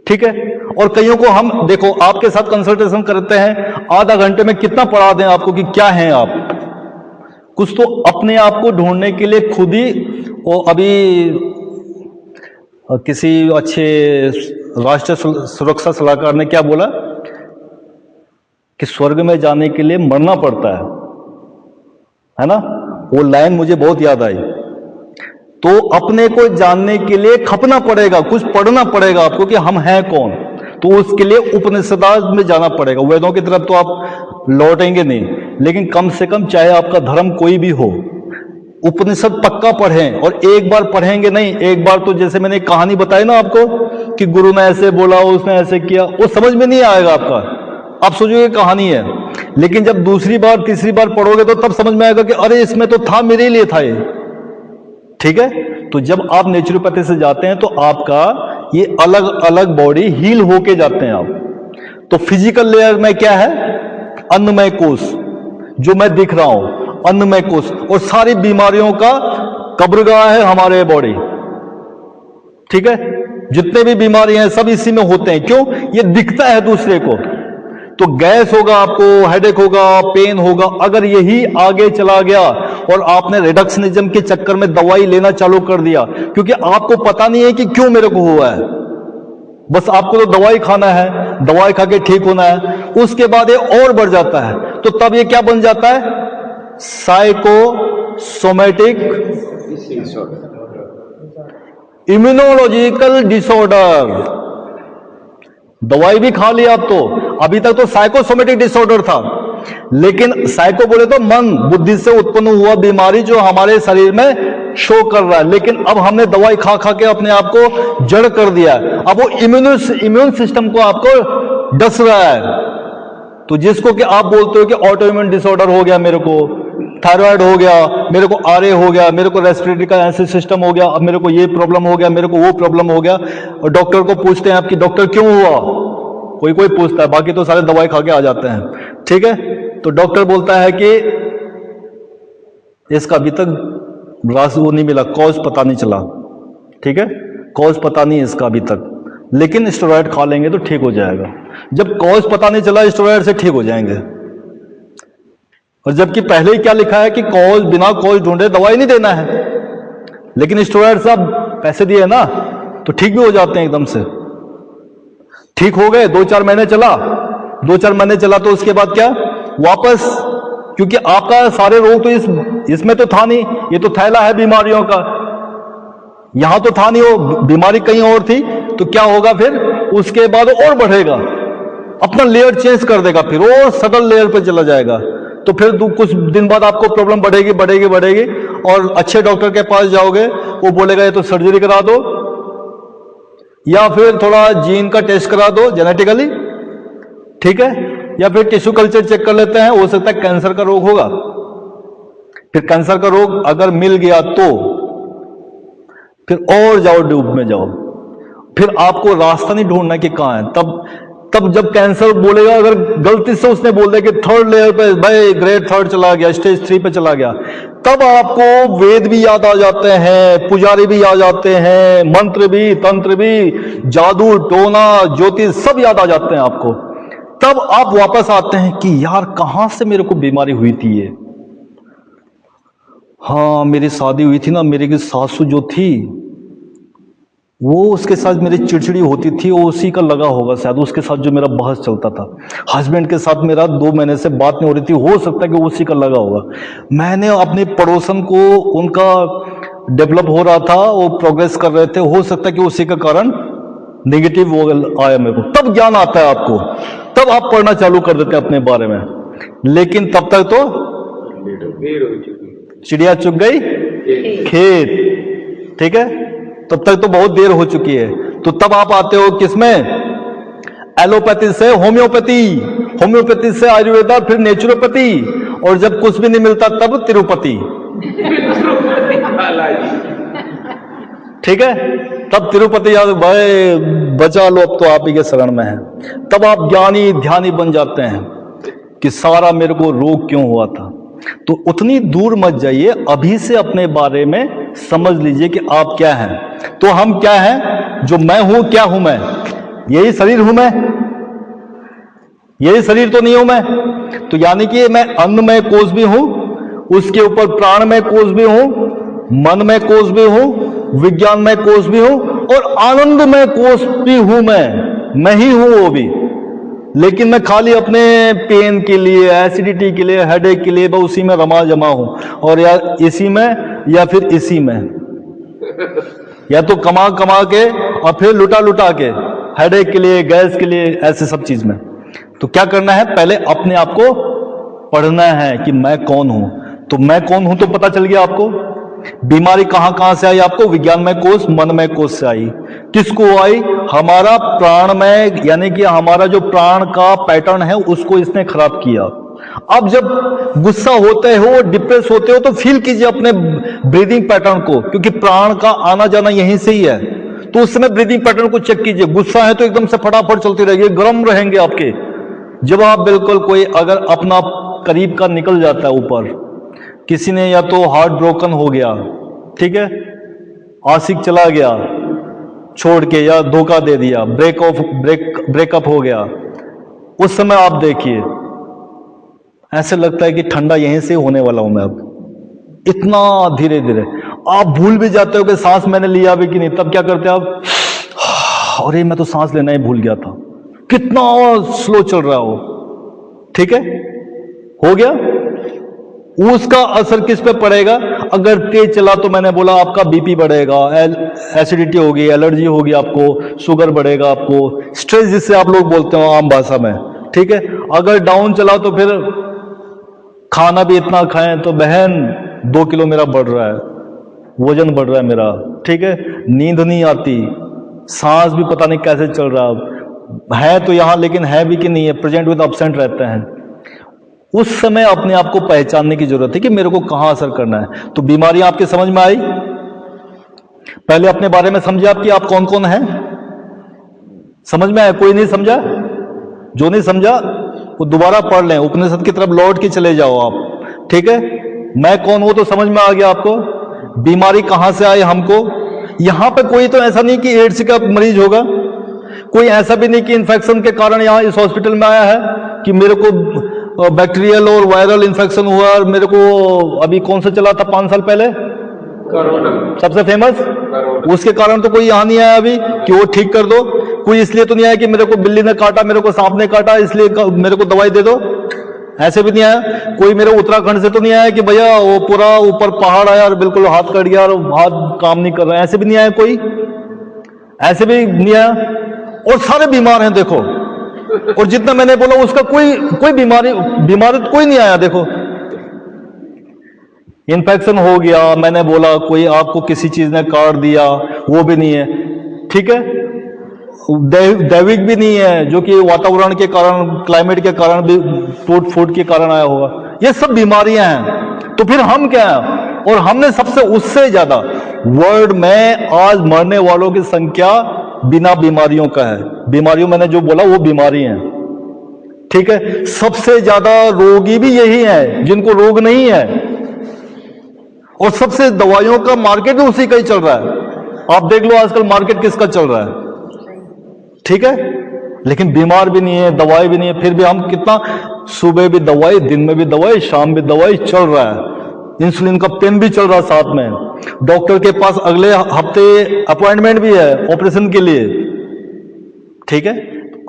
ठीक है। और कईयों को हम देखो, आपके साथ कंसल्टेशन करते हैं, आधा घंटे में कितना पढ़ा दें आपको कि क्या हैं आप। कुछ तो अपने आप को ढूंढने के लिए खुद ही, वो अभी किसी अच्छे राष्ट्रीय सुरक्षा सलाहकार ने क्या बोला कि स्वर्ग में जाने के लिए मरना पड़ता है ना। वो लाइन मुझे बहुत याद आई। तो अपने को जानने के लिए खपना पड़ेगा, कुछ पढ़ना पड़ेगा आपको कि हम हैं कौन। तो उसके लिए उपनिषदां में जाना पड़ेगा। वेदों की तरफ तो आप लौटेंगे नहीं, लेकिन कम से कम चाहे आपका धर्म कोई भी हो, उपनिषद पक्का पढ़ें। और एक बार पढ़ेंगे नहीं, एक बार तो जैसे मैंने कहानी बताई ना आपको कि गुरु ने ऐसे बोला, उसने ऐसे किया, वो समझ में नहीं आएगा आपका, आप सोचोगे कहानी है। लेकिन जब दूसरी बार तीसरी बार पढ़ोगे तो तब समझ में आएगा कि अरे इसमें तो था, मेरे लिए था ये, ठीक है। तो जब आप नेचुरोपैथी से जाते हैं तो आपका ये अलग अलग बॉडी हील होके जाते हैं आप। तो फिजिकल लेयर में क्या है, अन्नमय कोष, जो मैं दिख रहा हूं अन्नमय कोष, और सारी बीमारियों का कब्रगाह है हमारे बॉडी, ठीक है। जितने भी बीमारियां हैं सब इसी में होते हैं। क्यों? ये दिखता है दूसरे को। तो गैस होगा आपको, हेडेक होगा, पेन होगा, अगर यही आगे चला गया और आपने रिडक्शनिज्म के चक्कर में दवाई लेना चालू कर दिया, क्योंकि आपको पता नहीं है कि क्यों मेरे को हुआ है, बस आपको तो दवाई खाना है, दवाई खा के ठीक होना है, उसके बाद ये और बढ़ जाता है। तो तब ये क्या बन जाता है, साइकोसोमेटिक इम्यूनोलॉजिकल डिसऑर्डर। दवाई भी खा लिया अब तो। अभी तक तो साइकोसोमेटिक डिसऑर्डर था, लेकिन साइको बोले तो मन बुद्धि से उत्पन्न हुआ बीमारी जो हमारे शरीर में शो कर रहा है, लेकिन अब हमने दवाई खा खा के अपने आप को जड़ कर दिया है। अब वो इम्यून सिस्टम को आपको डस रहा है। तो जिसको कि आप बोलते हो कि ऑटो इम्यून डिसऑर्डर हो गया, मेरे को थायराइड हो गया, मेरे को आरए हो गया, मेरे को रेस्पिरेटरी का ऐसे सिस्टम हो गया, अब मेरे को ये प्रॉब्लम हो गया, मेरे को वो प्रॉब्लम हो गया, और डॉक्टर को पूछते हैं आपकी डॉक्टर क्यों हुआ, कोई कोई पूछता है, बाकी तो सारे दवाई खा के आ जाते हैं। ठीक है, तो डॉक्टर बोलता है कि इसका अभी तक राज वो नहीं मिला, कॉज पता नहीं चला। ठीक है, कॉज पता नहीं इसका अभी तक, लेकिन स्टेरॉइड खा लेंगे तो ठीक हो जाएगा। जब कॉज पता नहीं चला, स्टेरॉइड से ठीक हो जाएंगे। और जबकि पहले ही क्या लिखा है कि कॉज, बिना कॉज ढूंढे दवाई नहीं देना है, लेकिन स्टेरॉइड से आप पैसे दिए ना तो ठीक भी हो जाते हैं एकदम से। ठीक हो गए, 2-4 महीने चला, 2-4 महीने चला तो उसके बाद क्या वापस, क्योंकि आपका सारे रोग तो इसमें तो था नहीं, ये तो थैला है बीमारियों का, यहां तो था नहीं, वो बीमारी कहीं और थी। तो क्या होगा फिर उसके बाद और बढ़ेगा, अपना लेयर चेंज कर देगा, फिर और सटल लेयर पे चला जाएगा। तो फिर कुछ दिन बाद आपको प्रॉब्लम बढ़ेगी बढ़ेगी बढ़ेगी, और अच्छे डॉक्टर के पास जाओगे, वो बोलेगा ये तो सर्जरी करा दो, या फिर थोड़ा जीन का टेस्ट करा दो जेनेटिकली, ठीक है, या फिर टिश्यू कल्चर चेक कर लेते हैं, हो सकता है कैंसर का रोग होगा। फिर कैंसर का रोग अगर मिल गया तो फिर और जाओ, डूब में जाओ, फिर आपको रास्ता नहीं ढूंढना कि कहां है। तब जब कैंसर बोलेगा, अगर गलती से उसने बोल दिया कि 3rd लेयर पे, भाई ग्रेड 3 चला गया, स्टेज 3 पे चला गया, तब आपको वेद भी याद आ जाते हैं, पुजारी भी आ जाते हैं, मंत्र भी, तंत्र भी, जादू टोना ज्योतिष सब याद आ जाते हैं आपको। तब आप वापस आते हैं कि यार कहां से मेरे को बीमारी हुई थी ये। हाँ, मेरी शादी हुई थी ना, मेरी सासू जो थी वो, उसके साथ मेरी चिड़चिड़ी होती थी, वो उसी का लगा होगा शायद, उसके साथ जो मेरा बहस चलता था, हस्बैंड के साथ मेरा 2 महीने से बात नहीं हो रही थी, हो सकता है कि उसी का लगा होगा। मैंने अपने पड़ोसन को, उनका डेवलप हो रहा था, वो प्रोग्रेस कर रहे थे, हो सकता है कि उसी का कारण नेगेटिव आया मेरे को। तब ज्ञान आता है आपको, तब आप पढ़ना चालू कर देते हैं अपने बारे में, लेकिन तब तक तो चिड़िया चुग गई खेत। ठीक है, तब तक तो बहुत देर हो चुकी है। तो तब आप आते हो किसमें, एलोपैथी से होम्योपैथी, होम्योपैथी से आयुर्वेदा, फिर नेचुरोपैथी, और जब कुछ भी नहीं मिलता तब तिरुपति। ठीक है, तब तिरुपति याद, भाई बचा लो, अब तो आप ही के शरण में है। तब आप ज्ञानी ध्यानी बन जाते हैं कि सारा मेरे को रोग क्यों हुआ था। तो उतनी दूर मत जाइए, अभी से अपने बारे में समझ लीजिए कि आप क्या हैं। तो हम क्या हैं, जो मैं हूं, क्या हूं मैं, यही शरीर हूं मैं, यही शरीर तो नहीं हूं मैं। तो यानी कि मैं अन्नमय कोश भी हूं, उसके ऊपर प्राणमय कोश भी हूं, मनमय कोश भी हूं, विज्ञानमय कोश भी हूं, और आनंदमय कोश भी हूं मैं ही हूं वो भी। लेकिन मैं खाली अपने पेन के लिए, एसिडिटी के लिए, हेडेक के लिए बस उसी में रमा जमा हूं, और या इसी में या फिर इसी में, या तो कमा कमा के और फिर लुटा लुटा के, हेडेक के लिए, गैस के लिए, ऐसे सब चीज में। तो क्या करना है, पहले अपने आप को पढ़ना है कि मैं कौन हूं। तो मैं कौन हूं तो पता चल गया आपको। बीमारी कहां कहां से आई आपको, विज्ञानमय कोश, मनमय कोश से आई। किसको आई, हमारा प्राणमय, यानी कि हमारा जो प्राण का पैटर्न है उसको इसने खराब किया। अब जब गुस्सा होते हो, डिप्रेस होते हो, तो फील कीजिए अपने ब्रीदिंग पैटर्न को, क्योंकि प्राण का आना जाना यहीं से ही है। तो उस समय ब्रीदिंग पैटर्न को चेक कीजिए। गुस्सा है तो एकदम से फटाफट चलती रहेगी, गर्म रहेंगे आपके। जब आप बिल्कुल कोई अगर अपना करीब का निकल जाता है ऊपर, किसी ने या तो हार्ट ब्रोकन हो गया, ठीक है, आशिक चला गया छोड़ के, या धोखा दे दिया, ब्रेकअप हो गया, उस समय आप देखिए ऐसे लगता है कि ठंडा यहीं से होने वाला हूं मैं अब, इतना धीरे धीरे। आप भूल भी जाते हो कि सांस मैंने लिया भी कि नहीं। तब क्या करते आप, अरे मैं तो सांस लेना ही भूल गया था, कितना स्लो चल रहा हो। ठीक है, हो गया। उसका असर किस पे पड़ेगा, अगर तेज चला तो मैंने बोला आपका बीपी बढ़ेगा, एसिडिटी होगी, एलर्जी होगी, आपको शुगर बढ़ेगा, आपको स्ट्रेस जिससे आप लोग बोलते हो आम भाषा में, ठीक है। अगर डाउन चला तो फिर खाना भी इतना खाएं तो बहन 2 किलो मेरा बढ़ रहा है, वजन बढ़ रहा है मेरा, ठीक है। नींद नहीं आती, सांस भी पता नहीं कैसे चल रहा है तो यहां, लेकिन है भी कि नहीं है, प्रेजेंट विद एब्सेंट रहते हैं। उस समय अपने आप को पहचानने की जरूरत है कि मेरे को कहां असर करना है। तो बीमारियां आपके समझ में आई? पहले अपने बारे में समझे आप कि आप कौन कौन है, समझ में आया? कोई नहीं समझा? जो नहीं समझा वो दोबारा पढ़ लें, उपनिषद की तरफ लौट के चले जाओ आप, ठीक है। मैं कौन हूं तो समझ में आ गया आपको। बीमारी कहां से आई हमको? यहां पे कोई तो ऐसा नहीं कि एड्स का मरीज होगा, कोई ऐसा भी नहीं कि इन्फेक्शन के कारण यहां इस हॉस्पिटल में आया है कि मेरे को बैक्टीरियल और वायरल इन्फेक्शन हुआ और मेरे को अभी कौन सा चला था 5 साल पहले, कोरोना सबसे फेमस, उसके कारण तो कोई यहां नहीं आया अभी कि वो ठीक कर दो। कोई इसलिए तो नहीं आया कि मेरे को बिल्ली ने काटा, मेरे को सांप ने काटा, इसलिए मेरे को दवाई दे दो, ऐसे भी नहीं आया। कोई मेरे उत्तराखंड से तो नहीं आया कि भैया वो पूरा ऊपर पहाड़ आया और बिल्कुल हाथ कट गया और हाथ काम नहीं कर रहा है, ऐसे भी नहीं आया कोई, ऐसे भी नहीं आया। और सारे बीमार हैं देखो, और जितना मैंने बोला उसका कोई बीमारी तो कोई नहीं आया। देखो इन्फेक्शन हो गया, मैंने बोला कोई आपको किसी चीज ने काट दिया, वो भी नहीं है, ठीक है। दैविक भी नहीं है जो कि वातावरण के कारण, क्लाइमेट के कारण भी, फूड के कारण आया होगा, ये सब बीमारियां हैं। तो फिर हम क्या है? और हमने सबसे उससे ज्यादा वर्ल्ड में आज मरने वालों की संख्या बिना बीमारियों का है। बीमारियों मैंने जो बोला वो बीमारी है, ठीक है। सबसे ज्यादा रोगी भी यही है जिनको रोग नहीं है, और सबसे दवाइयों का मार्केट भी उसी का ही चल रहा है। आप देख लो आजकल मार्केट किसका चल रहा है, ठीक है। लेकिन बीमार भी नहीं है, दवाई भी नहीं है, फिर भी हम कितना, सुबह भी दवाई, दिन में भी दवाई, शाम भी दवाई चल रहा है। इंसुलिन का पेन भी चल रहा है साथ में, डॉक्टर के पास अगले हफ्ते अपॉइंटमेंट भी है ऑपरेशन के लिए, ठीक है।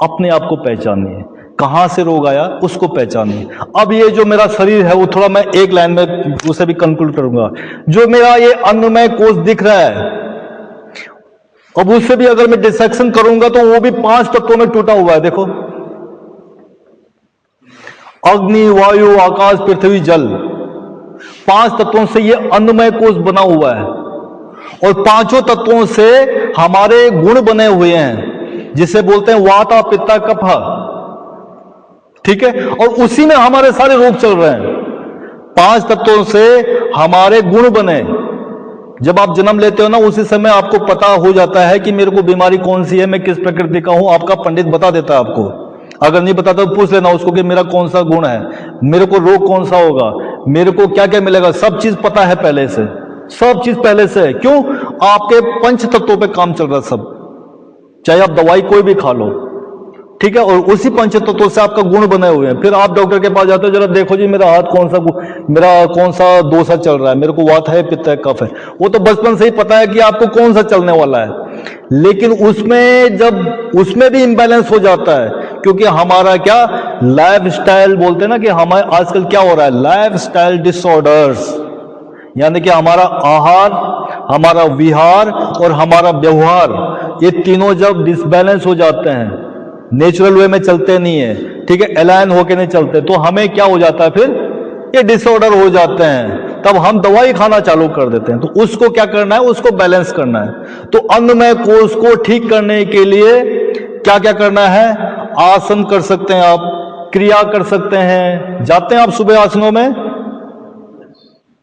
अपने आप को पहचानिए, कहां से रोग आया उसको पहचानिए। अब ये जो मेरा शरीर है वो थोड़ा मैं एक लाइन में उसे भी कंक्लूड करूंगा। जो मेरा ये अन्नमय कोष दिख रहा है, अब उससे भी अगर मैं डिसेक्शन करूंगा तो वो भी 5 तत्वों में टूटा हुआ है। देखो, अग्नि, वायु, आकाश, पृथ्वी, जल, 5 तत्वों से ये अन्नमय कोष बना हुआ है, और 5 तत्वों से हमारे गुण बने हुए हैं जिसे बोलते हैं वाता, पित्ता, कफा, ठीक है। और उसी में हमारे सारे रोग चल रहे हैं। 5 तत्वों से हमारे गुण बने। जब आप जन्म लेते हो ना, उसी समय आपको पता हो जाता है कि मेरे को बीमारी कौन सी है, मैं किस प्रकृति का हूं। आपका पंडित बता देता है आपको, अगर नहीं बताता तो पूछ लेना उसको कि मेरा कौन सा गुण है, मेरे को रोग कौन सा होगा, मेरे को क्या क्या मिलेगा, सब चीज पता है पहले से, सब चीज पहले से है। क्यों? आपके 5 तत्वों पे काम चल रहा है सब, चाहे आप दवाई कोई भी खा लो, ठीक है। और उसी 5 तत्वों से आपका गुण बने हुए हैं। फिर आप डॉक्टर के पास जाते हो, जरा देखो जी मेरा हाथ मेरा कौन सा दोषा चल रहा है, मेरे को वात है, पित्त है, कफ है, वो तो बचपन से ही पता है कि आपको कौन सा चलने वाला है। लेकिन उसमें भी इंबैलेंस हो जाता है, क्योंकि हमारा क्या लाइफ स्टाइल बोलते हैं ना, कि हमारे आजकल क्या हो रहा है, लाइफ स्टाइल डिसऑर्डर्स, यानी कि हमारा आहार, हमारा विहार और हमारा व्यवहार, ये तीनों जब डिसबैलेंस हो जाते हैं, नेचुरल वे में चलते नहीं है, ठीक है, अलाइन होके नहीं चलते, तो हमें क्या हो जाता है, फिर ये डिसऑर्डर हो जाते हैं। तब हम दवाई खाना चालू कर देते हैं। तो उसको क्या करना है, उसको बैलेंस करना है। तो अन्नमय कोष को ठीक करने के लिए क्या क्या करना है? आसन कर सकते हैं आप, क्रिया कर सकते हैं। जाते हैं आप सुबह आसनों में?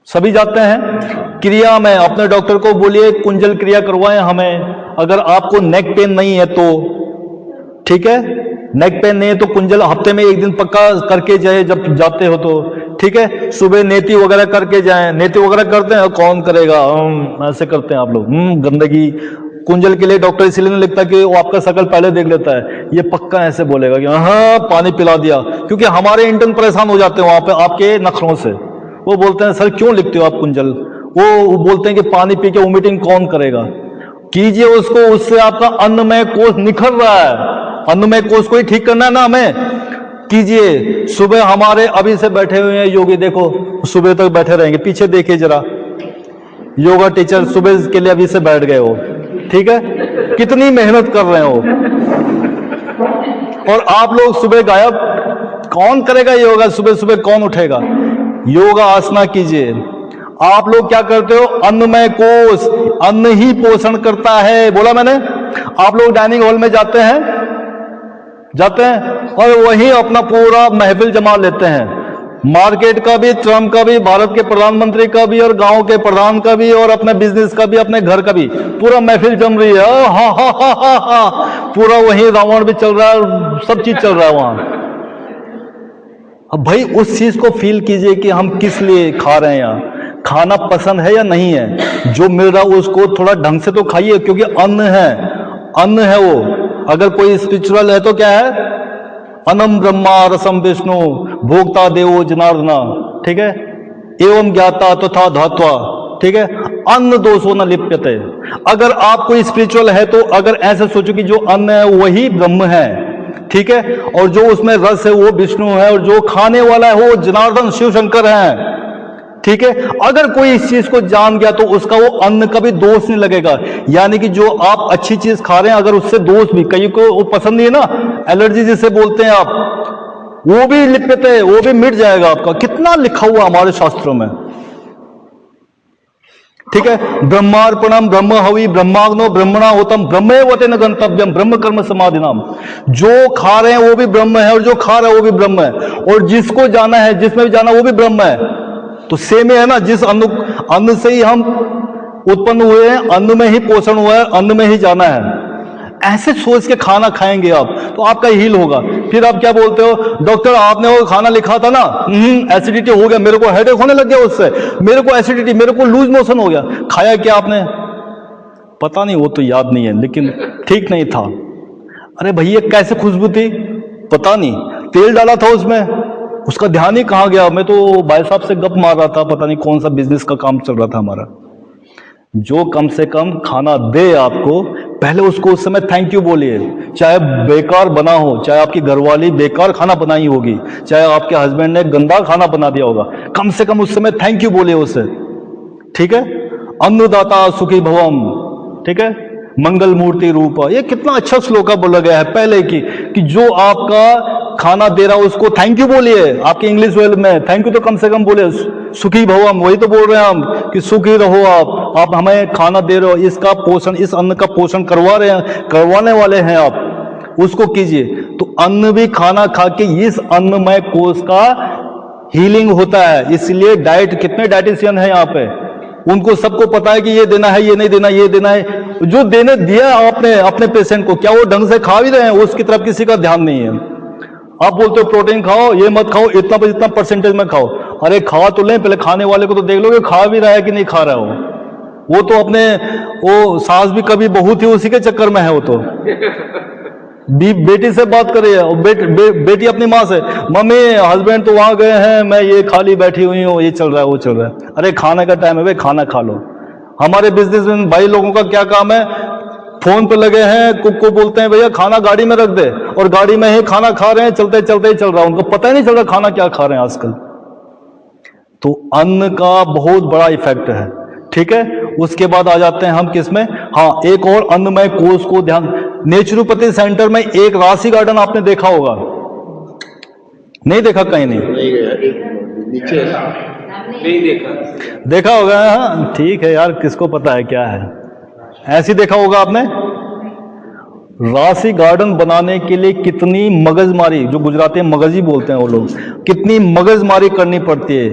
सभी जाते हैं। क्रिया में अपने डॉक्टर को बोलिए कुंजल क्रिया करवाएं हमें, अगर आपको नेक पेन नहीं है तो, ठीक है। नेक पेन नहीं है तो कुंजल हफ्ते में 1 दिन पक्का करके जाए जब जाते हो तो, ठीक है। सुबह नेति वगैरह करके जाएं। नेति वगैरह करते हैं? कौन करेगा, ऐसे करते हैं आप लोग, गंदगी। कुंजल के लिए डॉक्टर इसलिए नहीं लिखता कि वो आपका शकल पहले देख लेता है, ये पक्का ऐसे बोलेगा कि हाँ पानी पिला दिया, क्योंकि हमारे इंटर्न परेशान हो जाते हैं वहां पे आपके नखरों से। वो बोलते हैं सर क्यों लिखते हो आप कुंजल, वो बोलते हैं कि पानी पी के वोमिटिंग कौन करेगा। कीजिए उसको, उससे आपका अन्नमय कोष निखर रहा है। अन्नमय कोष को ही ठीक करना है ना हमें, कीजिए। सुबह हमारे अभी से बैठे हुए हैं योगी, देखो सुबह तक बैठे रहेंगे, पीछे देखिए जरा, योगा टीचर सुबह के लिए अभी से बैठ गए हो, ठीक है, कितनी मेहनत कर रहे हो, और आप लोग सुबह गायब। कौन करेगा योगा सुबह सुबह, कौन उठेगा? योगा आसना कीजिए। आप लोग क्या करते हो? अन्नमय कोष, अन्न ही पोषण करता है, बोला मैंने। आप लोग डाइनिंग हॉल में जाते हैं और वहीं अपना पूरा महफिल जमा लेते हैं, मार्केट का भी, ट्रम्प का भी, भारत के प्रधानमंत्री का भी, और गांव के प्रधान का भी, और अपने बिजनेस का भी, अपने घर का भी, पूरा महफिल जम रही है। हा हा हा हा हा, पूरा वहीं रावण भी चल रहा है, सब चीज चल रहा है वहां। अब भाई उस चीज को फील कीजिए कि हम किस लिए खा रहे हैं, यहाँ खाना पसंद है या नहीं है, जो मिल रहा है उसको थोड़ा ढंग से तो खाइए, क्योंकि अन्न है वो। अगर कोई स्पिरिचुअल है तो क्या है? अनम ब्रह्मा रसम विष्णु भोक्ता देवो जनार्दना, ठीक है, एवं ज्ञाता तथा धात्वा, ठीक है, अन्न दोषो न लिप्यते। अगर आप कोई स्पिरिचुअल है तो अगर ऐसे सोचो कि जो अन्न है वही ब्रह्म है, ठीक है, और जो उसमें रस है वो विष्णु है, और जो खाने वाला है वो जनार्दन शिव शंकर है, ठीक है। अगर कोई इस चीज को जान गया तो उसका वो अन्न का भी दोष नहीं लगेगा। यानी कि जो आप अच्छी चीज खा रहे हैं अगर उससे दोष भी, कई को वो पसंद नहीं है ना, एलर्जी जिसे बोलते हैं आप, वो भी लिप्यते है, वो भी मिट जाएगा आपका। कितना लिखा हुआ हमारे शास्त्रों में, ठीक है। ब्रह्मार्पणम ब्रह्म हवि ब्रह्माग्नो ब्रह्मणा होतम ब्रह्मेवते न गंतव्यम ब्रह्म कर्म समाधि नाम। जो खा रहे हैं वो भी ब्रह्म है, और जो खा रहा है वो भी ब्रह्म है, और जिसको जाना है, जिसमें भी जाना वो भी ब्रह्म है। तो सेम है ना, जिस अन्न से ही हम उत्पन्न हुए हैं, अन्न में ही पोषण हुआ है, अन्न में ही जाना है। ऐसे सोच के खाना खाएंगे आप तो आपका हील होगा। फिर आप क्या बोलते हो, डॉक्टर आपने वो खाना लिखा था ना, एसिडिटी हो गया, मेरे को हेडेक होने लग गया उससे, मेरे को एसिडिटी, मेरे को लूज मोशन हो गया। खाया क्या आपने? पता नहीं, वो तो याद नहीं है, लेकिन ठीक नहीं था। अरे भैया कैसे खुशबू थी? पता नहीं, तेल डाला था उसमें, उसका ध्यान ही कहाँ गया। मैं तो भाई साहब से गप मार रहा था, पता नहीं कौन सा बिजनेस का काम चल रहा था हमारा। जो कम से कम खाना दे आपको, पहले उसको उस समय थैंक यू बोलिए। चाहे बेकार बना हो, चाहे आपकी घरवाली बेकार खाना बनाई होगी, चाहे आपके हस्बैंड ने गंदा खाना बना दिया होगा, कम से कम उस समय थैंक यू बोलिए उसे, ठीक है। अन्नदाता सुखी भवम, ठीक है, मंगल मूर्ति रूप। ये कितना अच्छा श्लोका बोला गया है पहले की, कि जो आपका खाना दे रहा है उसको थैंक यू बोलिए। आपके इंग्लिश वर्ड में थैंक यू तो कम से कम बोले, सुखी भवम, वही तो बोल रहे हैं हम कि सुखी रहो आप हमें खाना दे रहे हो, इसका पोषण, इस अन्न का पोषण करवा रहे हैं, करवाने वाले हैं आप, उसको कीजिए। तो अन्न भी खाना खा के इस अन्नमय कोष का हीलिंग होता है। इसलिए डाइट, कितने डाइटिशियन है यहाँ पे, उनको सबको पता है कि ये देना है, ये नहीं देना, ये देना है। जो देने दिया आपने अपने पेशेंट को, क्या वो ढंग से खा भी रहे हैं? उसकी तरफ किसी का ध्यान नहीं है। आप बोलते हो प्रोटीन खाओ, ये मत खाओ, इतना परसेंटेज में खाओ। अरे खा तो लें, पहले खाने वाले को तो देख लो कि खा भी रहा है कि नहीं खा रहा हो। वो तो अपने, वो सास भी कभी बहू थी उसी के चक्कर में है। वो तो बेटी से बात करे, बेटी अपनी माँ से, मम्मी हस्बैंड तो वहां गए हैं, मैं ये खाली बैठी हुई हूँ, ये चल रहा है, वो चल रहा है। अरे खाने का टाइम है भाई, खाना खा लो। हमारे बिजनेसमैन भाई लोगों का क्या काम है, फोन पे लगे हैं, कुक को बोलते हैं भैया खाना गाड़ी में रख दे, और गाड़ी में ही खाना खा रहे हैं, चलते चलते ही चल रहा है, उनको पता ही नहीं चल रहा खाना क्या खा रहे हैं आजकल। तो अन्न का बहुत बड़ा इफेक्ट है, ठीक है। उसके बाद आ जाते हैं हम किसमें, हाँ, एक और अन्नमय कोष को ध्यान। नेचुरोपैथी सेंटर में एक राशि गार्डन आपने देखा होगा, नहीं देखा? कहीं नहीं नीचे नहीं देखा। देखा होगा, हाँ ठीक है यार, किसको पता है क्या है, ऐसे देखा होगा आपने। राशि गार्डन बनाने के लिए कितनी मगजमारी, जो गुजराती में मगजी बोलते हैं वो लोग, कितनी मगजमारी करनी पड़ती है,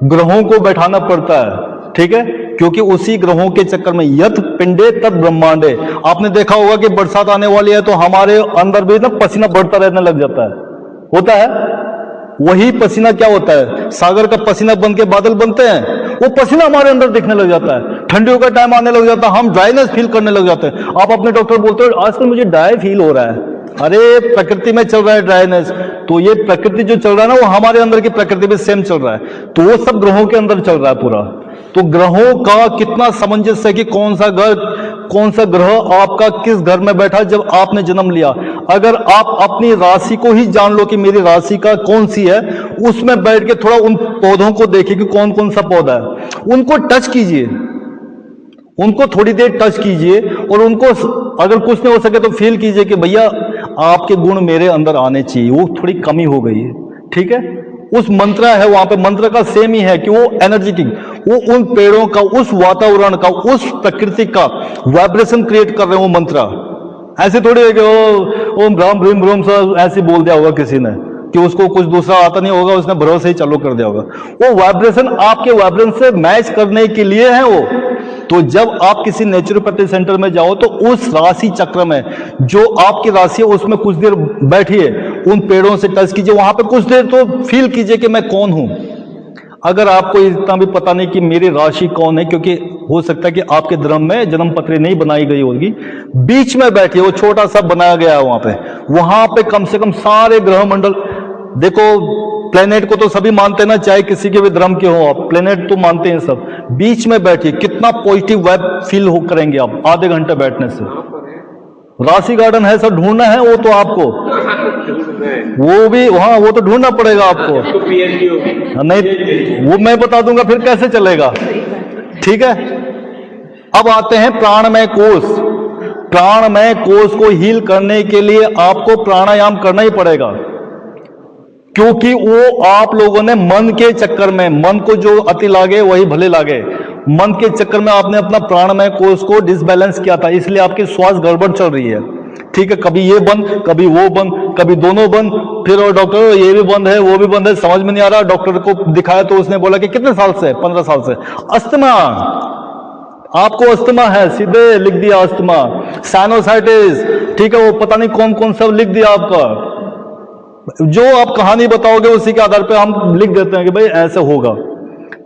ग्रहों को बैठाना पड़ता है, ठीक है, क्योंकि उसी ग्रहों के चक्कर में यत पिंडे तद ब्रह्मांडे। आपने देखा होगा कि बरसात आने वाली है तो हमारे अंदर भी ना पसीना बढ़ता रहने लग जाता है, होता है। वही पसीना क्या होता है, सागर का पसीना बन के बादल बनते हैं, वो पसीना हमारे अंदर दिखने लग जाता है। ठंडियों का टाइम आने लग जाता है, हम ड्राइनेस फील करने लग जाते हैं। आप अपने डॉक्टर बोलते हो आजकल मुझे ड्राई फील हो रहा है, अरे प्रकृति में चल रहा है ड्राइनेस। तो ये प्रकृति जो चल रहा है ना, वो हमारे अंदर की प्रकृति भी सेम चल रहा है, तो वो सब ग्रहों के अंदर चल रहा है पूरा। तो ग्रहों का कितना सामंजस्य है कि कौन सा ग्रह आपका किस घर में बैठा जब आपने जन्म लिया। अगर आप अपनी राशि को ही जान लो कि मेरी राशि का कौन सी है, उसमें बैठ के थोड़ा उन पौधों को देखिए कि कौन कौन सा पौधा है, उनको टच कीजिए, उनको थोड़ी देर टच कीजिए और उनको अगर कुछ नहीं हो सके तो फील कीजिए कि भैया आपके गुण मेरे अंदर आने चाहिए, वो थोड़ी कमी हो गई है। ठीक है, उस मंत्र है वहां पे, मंत्र का सेम ही है कि वो एनर्जेटिक, वो उन पेड़ों का, उस वातावरण का, उस प्रकृति का वाइब्रेशन क्रिएट कर रहे हैं वो मंत्र। ऐसे थोड़ी है कि ओम राम भ्रीम भ्रूम सा ऐसे बोल दिया होगा किसी ने कि उसको कुछ दूसरा आता नहीं होगा, उसने भरोसे ही चालू कर दिया होगा। वो वाइब्रेशन आपके वाइब्रेशन से मैच करने के लिए है वो। तो जब आप किसी नेचुरोपैथी सेंटर में जाओ तो उस राशि चक्र में जो आपकी राशि है उसमें कुछ देर बैठिए, उन पेड़ों से टच कीजिए, वहां पे कुछ देर तो फील कीजिए कि मैं कौन हूं। अगर आपको इतना भी पता नहीं कि मेरी राशि कौन है, क्योंकि हो सकता है कि आपके धर्म में जन्म पत्री नहीं बनाई गई होगी, बीच में बैठिए, वो छोटा सा बनाया गया है वहां पे कम से कम सारे ग्रह मंडल देखो। प्लेनेट को तो सभी मानते हैं ना, चाहे किसी के भी धर्म के हो आप, प्लेनेट तो मानते हैं सब। बीच में बैठिए, कितना पॉजिटिव वाइब फील हो करेंगे आप आधे घंटे बैठने से। राशि गार्डन है, सब ढूंढना है वो तो आपको, वो भी वहां वो तो ढूंढना पड़ेगा आपको। पीएचडी होगी नहीं, वो मैं बता दूंगा फिर कैसे चलेगा। ठीक है, अब आते हैं प्राणमय कोष। प्राणमय कोष को हील करने के लिए आपको प्राणायाम करना ही पड़ेगा, क्योंकि वो आप लोगों ने मन के चक्कर में, मन को जो अति लागे वही भले लागे, मन के चक्कर में आपने अपना प्राणमय कोष को डिसबैलेंस किया था, इसलिए आपकी श्वास गड़बड़ चल रही है। ठीक है, कभी ये बंद, कभी वो बंद, कभी दोनों बंद, फिर और डॉक्टर ये भी बंद है वो भी बंद है, समझ में नहीं आ रहा। डॉक्टर को दिखाया तो उसने बोला कि कितने साल से? 15 साल से। अस्थमा, आपको अस्थमा है, सीधे लिख दिया अस्थमा। साइनोसाइटिस, ठीक है, वो पता नहीं कौन कौन सा लिख दिया आपका। जो आप कहानी बताओगे उसी के आधार पे हम लिख देते हैं कि भाई ऐसे होगा।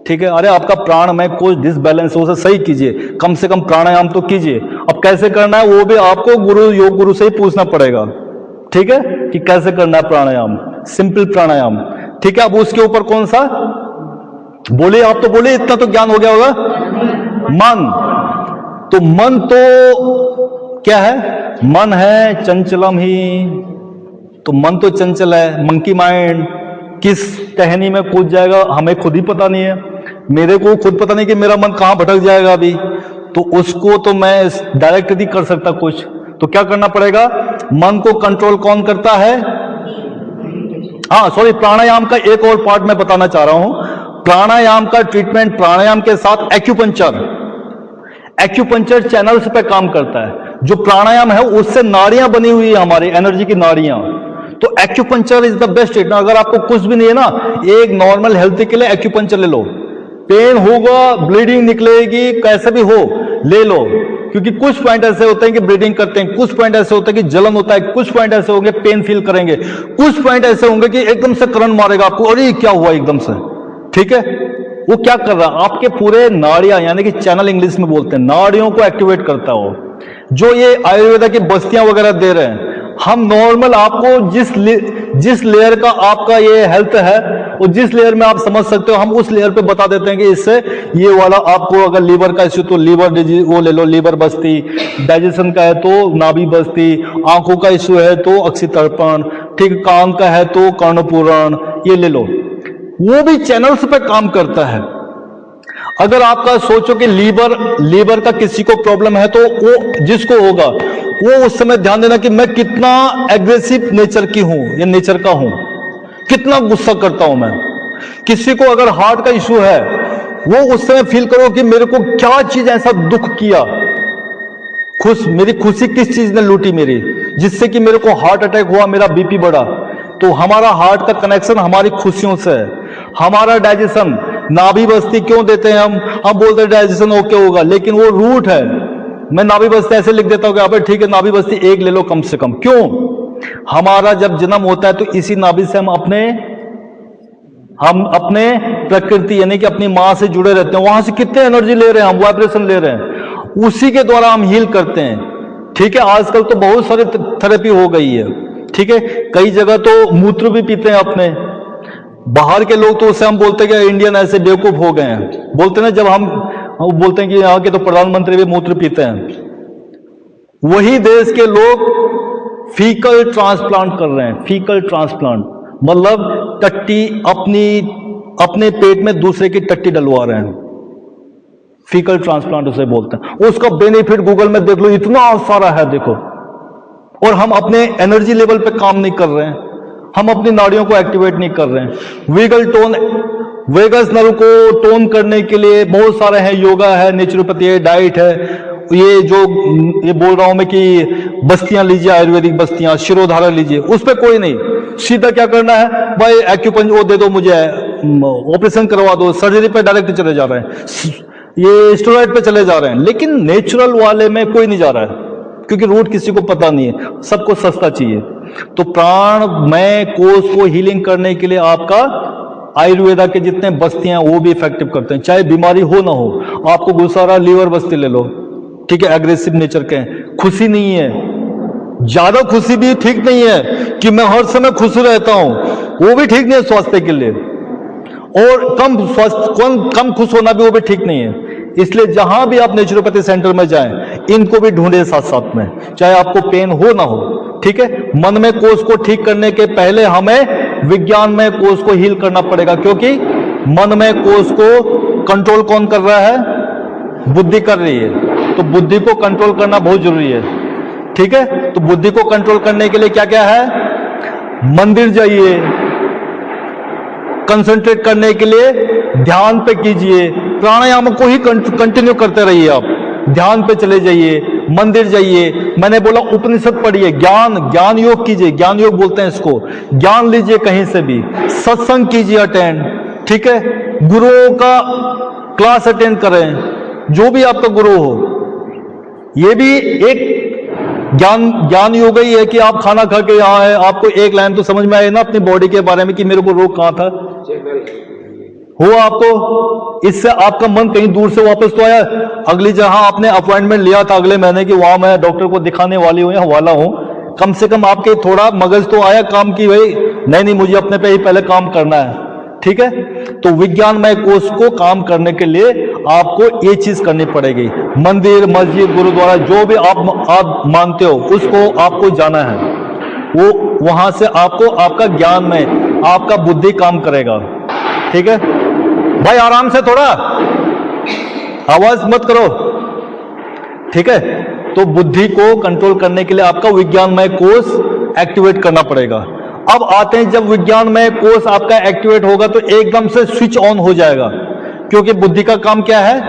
ठीक है, अरे आपका प्राणमय कोष डिसबैलेंस है, उसे सही कीजिए, कम से कम प्राणायाम तो कीजिए। अब कैसे करना है वो भी आपको गुरु, योग गुरु से ही पूछना पड़ेगा। ठीक है, कि कैसे करना है प्राणायाम, सिंपल प्राणायाम। ठीक है, अब उसके ऊपर कौन सा बोले, आप तो बोले, इतना तो ज्ञान हो गया होगा। मन, तो मन तो क्या है? मन है चंचलम ही, तो मन तो चंचल है। मंकी माइंड किस टहनी में कूद जाएगा हमें खुद ही पता नहीं है, मेरे को खुद पता नहीं कि मेरा मन कहां भटक जाएगा अभी, तो उसको तो मैं डायरेक्ट नहीं कर सकता कुछ। तो क्या करना पड़ेगा? मन को कंट्रोल कौन करता है? हाँ सॉरी, प्राणायाम का एक और पार्ट मैं बताना चाह रहा हूं। प्राणायाम का ट्रीटमेंट, प्राणायाम के साथ एक्यूपंक्चर, एक्यूपंक्चर चैनल्स पे काम करता है। जो प्राणायाम है उससे नाड़ियां बनी हुई है, हमारी एनर्जी की नाड़ियां। तो acupuncture is the best treatment. अगर आपको कुछ भी नहीं है ना, एक नॉर्मल हेल्थ के लिए एक्यूपंक्चर ले लो। पेन होगा, ब्लीडिंग निकलेगी, कैसे भी हो ले लो, क्योंकि कुछ पॉइंट ऐसे होते हैं कि ब्लीडिंग करते हैं, कुछ पॉइंट ऐसे होते हैं कि जलन होता है, कुछ पॉइंट ऐसे होंगे पेन फील करेंगे, कुछ पॉइंट ऐसे होंगे कि एकदम से करंट मारेगा आपको, अरे क्या हुआ एकदम से। ठीक है, वो क्या कर रहा है? आपके पूरे नाड़ियां, यानी कि चैनल इंग्लिश में बोलते हैं, नाड़ियों को एक्टिवेट करता हो। जो ये आयुर्वेदा की बस्तियां वगैरह दे रहे हैं, हम नॉर्मल आपको जिस लेयर का आपका ये हेल्थ है और जिस लेयर में आप समझ सकते हो, हम उस लेयर पे बता देते हैं कि इससे ये वाला आपको, अगर लीवर का इश्यू तो लीवर डिजीज वो ले लो, लीवर बस्ती, डाइजेशन का है तो नाभि बस्ती, आंखों का इश्यू है तो अक्षितर्पण, ठीक, कान का है तो कर्णपूरण, ये ले लो। वो भी चैनल्स पे काम करता है। अगर आपका सोचो कि लीवर का किसी को प्रॉब्लम है तो वो जिसको होगा वो उस समय ध्यान देना कि मैं कितना एग्रेसिव नेचर की हूं या नेचर का हूं, कितना गुस्सा करता हूं मैं। किसी को अगर हार्ट का इश्यू है, वो उस समय फील करो कि मेरे को क्या चीज ऐसा दुख किया, मेरी खुशी किस चीज ने लूटी मेरी, जिससे कि मेरे को हार्ट अटैक हुआ, मेरा बीपी बढ़ा। तो हमारा हार्ट का कनेक्शन हमारी खुशियों से है। हमारा डाइजेशन, नाभि बस्ती क्यों देते हैं हम बोलते हैं डाइजेशन ओके होगा, लेकिन वो रूट है। मैं नाभि बस्ती ऐसे लिख देता हूं कि आप ठीक है नाभि बस्ती एक ले लो कम से कम। क्यों? हमारा जब जन्म होता है तो इसी नाभि से हम अपने प्रकृति यानी कि अपनी मां से जुड़े रहते हैं। वहां से कितने एनर्जी ले रहे हैं हम, वाइब्रेशन ले रहे हैं, उसी के द्वारा हम हील करते हैं। ठीक है, आजकल तो बहुत सारी थेरेपी हो गई है। ठीक है, कई जगह तो मूत्र भी पीते हैं अपने। बाहर के लोग तो उससे हम बोलते हैं कि इंडियन ऐसे बेवकूफ हो गए हैं, बोलते हैं जब हम बोलते हैं कि यहाँ के तो प्रधानमंत्री भी मूत्र पीते हैं। वही देश के लोग फीकल ट्रांसप्लांट कर रहे हैं। फीकल ट्रांसप्लांट मतलब टट्टी अपने पेट में दूसरे की टट्टी डलवा रहे हैं, फीकल ट्रांसप्लांट उसे बोलते हैं। उसका बेनिफिट गूगल में देख लो, इतना सारा है देखो। और हम अपने एनर्जी लेवल पे काम नहीं कर रहे हैं, हम अपनी नाड़ियों को एक्टिवेट नहीं कर रहे हैं। वेगस नर्व को टोन करने के लिए बहुत सारे हैं, योगा है, नेचुरोपैथी है, डाइट है। ये बोल रहा हूं मैं कि बस्तियां लीजिए, आयुर्वेदिक बस्तियां, शिरोधारा लीजिए, उस पर कोई नहीं। सीधा क्या करना है भाई, एक्यूपंक्चर दे दो मुझे, ऑपरेशन करवा दो, सर्जरी पे डायरेक्ट चले जा रहे हैं, ये स्टेरॉइड पे चले जा रहे हैं। लेकिन नेचुरल वाले में कोई नहीं जा रहा है, क्योंकि रूट किसी को पता नहीं है, सबको सस्ता चाहिए। तो प्राणमय कोष को हीलिंग करने के लिए आपका आयुर्वेदा के जितने बस्तियां वो भी इफेक्टिव करते हैं, चाहे बीमारी हो ना हो। आपको गुस्सा रहा, लीवर बस्ती ले लो, ठीक है, एग्रेसिव नेचर के हैं, खुशी नहीं है, ज्यादा खुशी भी ठीक नहीं है कि मैं हर समय खुश रहता हूं, वो भी ठीक नहीं है स्वास्थ्य के लिए। और कम खुश होना भी वो भी ठीक नहीं है। इसलिए जहां भी आप नेचुरोपैथी सेंटर में जाएं, इनको भी ढूंढे साथ साथ में, चाहे आपको पेन हो ना हो, ठीक है। मन में कोष को ठीक करने के पहले हमें विज्ञान में कोष को हील करना पड़ेगा, क्योंकि मन में कोष को कंट्रोल कौन कर रहा है? बुद्धि कर रही है। तो बुद्धि को कंट्रोल करना बहुत जरूरी है, ठीक है। तो बुद्धि को कंट्रोल करने के लिए क्या क्या है? मंदिर जाइए, कंसंट्रेट करने के लिए ध्यान पे कीजिए, प्राणायाम को ही कंटिन्यू करते रहिए, आप ध्यान पे चले जाइए, मंदिर जाइए। मैंने बोला उपनिषद पढ़िए, ज्ञान योग कीजिए, ज्ञान योग बोलते हैं इसको, ज्ञान लीजिए कहीं से भी, सत्संग कीजिए अटेंड, ठीक है, गुरुओं का क्लास अटेंड करें, जो भी आपका गुरु हो। ये भी एक ज्ञान योग ही है कि आप खाना खा के यहाँ है, आपको एक लाइन तो समझ में आए ना अपनी बॉडी के बारे में कि मेरे को रोग कहां था, हो आपको, इससे आपका मन कहीं दूर से वापस तो आया। अगली जहां आपने अपॉइंटमेंट लिया था अगले महीने की, वहां मैं डॉक्टर को दिखाने वाली हूं या वाला हूं, कम से कम आपके थोड़ा मगज तो आया काम की, भाई नहीं मुझे अपने पे ही पहले काम करना है, ठीक है। तो विज्ञानमय कोष को काम करने के लिए आपको ये चीज करनी पड़ेगी। मंदिर, मस्जिद, गुरुद्वारा, जो भी आप मानते हो उसको आपको जाना है, वो वहां से आपको आपका ज्ञान में आपका बुद्धि काम करेगा, ठीक है भाई। आराम से, थोड़ा आवाज मत करो, ठीक है। तो बुद्धि को कंट्रोल करने के लिए आपका विज्ञानमय कोष एक्टिवेट करना पड़ेगा। अब आते हैं, जब विज्ञानमय कोष आपका एक्टिवेट होगा तो एकदम से स्विच ऑन हो जाएगा, क्योंकि बुद्धि का काम क्या है?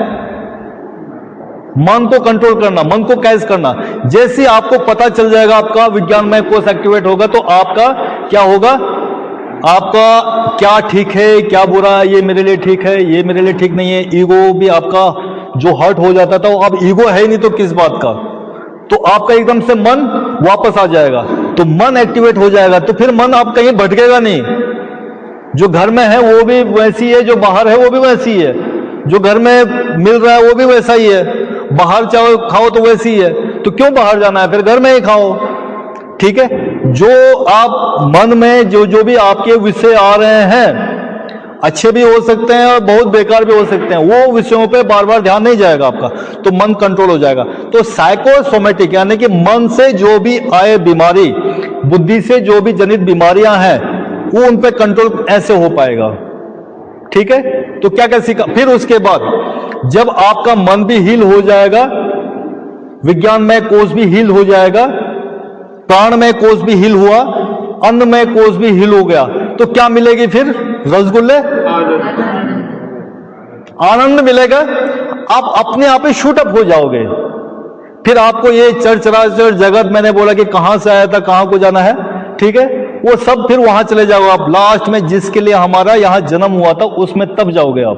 मन को कंट्रोल करना, मन को कैच करना। जैसे ही आपको पता चल जाएगा आपका विज्ञानमय कोष एक्टिवेट होगा, तो आपका क्या होगा? आपका क्या ठीक है, क्या बुरा है, ये मेरे लिए ठीक है, ये मेरे लिए ठीक नहीं है। ईगो भी आपका जो हर्ट हो जाता था, वो अब ईगो है ही नहीं तो किस बात का, तो आपका एकदम से मन वापस आ जाएगा। तो मन एक्टिवेट हो जाएगा, तो फिर मन आप कहीं भटकेगा नहीं। जो घर में है वो भी वैसी है, जो बाहर है वो भी वैसी है, जो घर में मिल रहा है वो भी वैसा ही है, बाहर चाहो खाओ तो वैसी है, तो क्यों बाहर जाना है, फिर घर में ही खाओ, ठीक है। जो आप मन में जो भी आपके विषय आ रहे हैं, अच्छे भी हो सकते हैं और बहुत बेकार भी हो सकते हैं, वो विषयों पे बार बार ध्यान नहीं जाएगा आपका, तो मन कंट्रोल हो जाएगा। तो साइकोसोमेटिक यानी कि मन से जो भी आए बीमारी, बुद्धि से जो भी जनित बीमारियां हैं, वो उन पे कंट्रोल ऐसे हो पाएगा, ठीक है। तो क्या क्या सीखा फिर उसके बाद, जब आपका मन भी हील हो जाएगा, विज्ञानमय कोष भी हील हो जाएगा, प्राणमय कोष भी हील हुआ, अन्नमय कोष भी हील हो गया, तो क्या मिलेगी फिर? रसगुल्ले, आनंद मिलेगा। आप अपने आप ही शूट अप हो जाओगे। फिर आपको ये चराचर जगत, मैंने बोला कि कहां से आया था, कहां को जाना है, ठीक है, वो सब फिर वहां चले जाओगे आप। लास्ट में जिसके लिए हमारा यहां जन्म हुआ था उसमें तब जाओगे आप,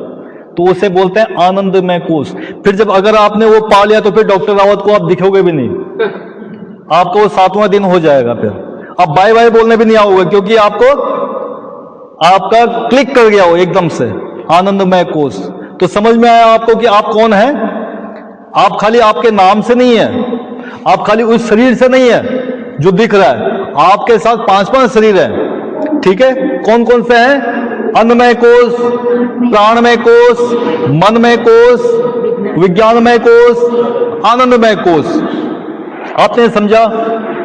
तो उसे बोलते हैं आनंदमय कोष। फिर जब अगर आपने वो पा लिया तो फिर डॉक्टर रावत को आप दिखोगे भी नहीं, आपका वो 7वां दिन हो जाएगा। फिर अब बाय बाय बोलने भी नहीं आओगे, क्योंकि आपका क्लिक कर गया हो एकदम से आनंदमय कोष। तो समझ में आया आपको कि आप कौन हैं? आप खाली आपके नाम से नहीं है, आप खाली उस शरीर से नहीं है जो दिख रहा है, आपके साथ 5 शरीर है, ठीक है। कौन कौन से हैं? अन्नमय कोष, प्राणमय कोष, मनमय कोष, विज्ञानमय कोष, आनंदमय कोष। आपने समझा?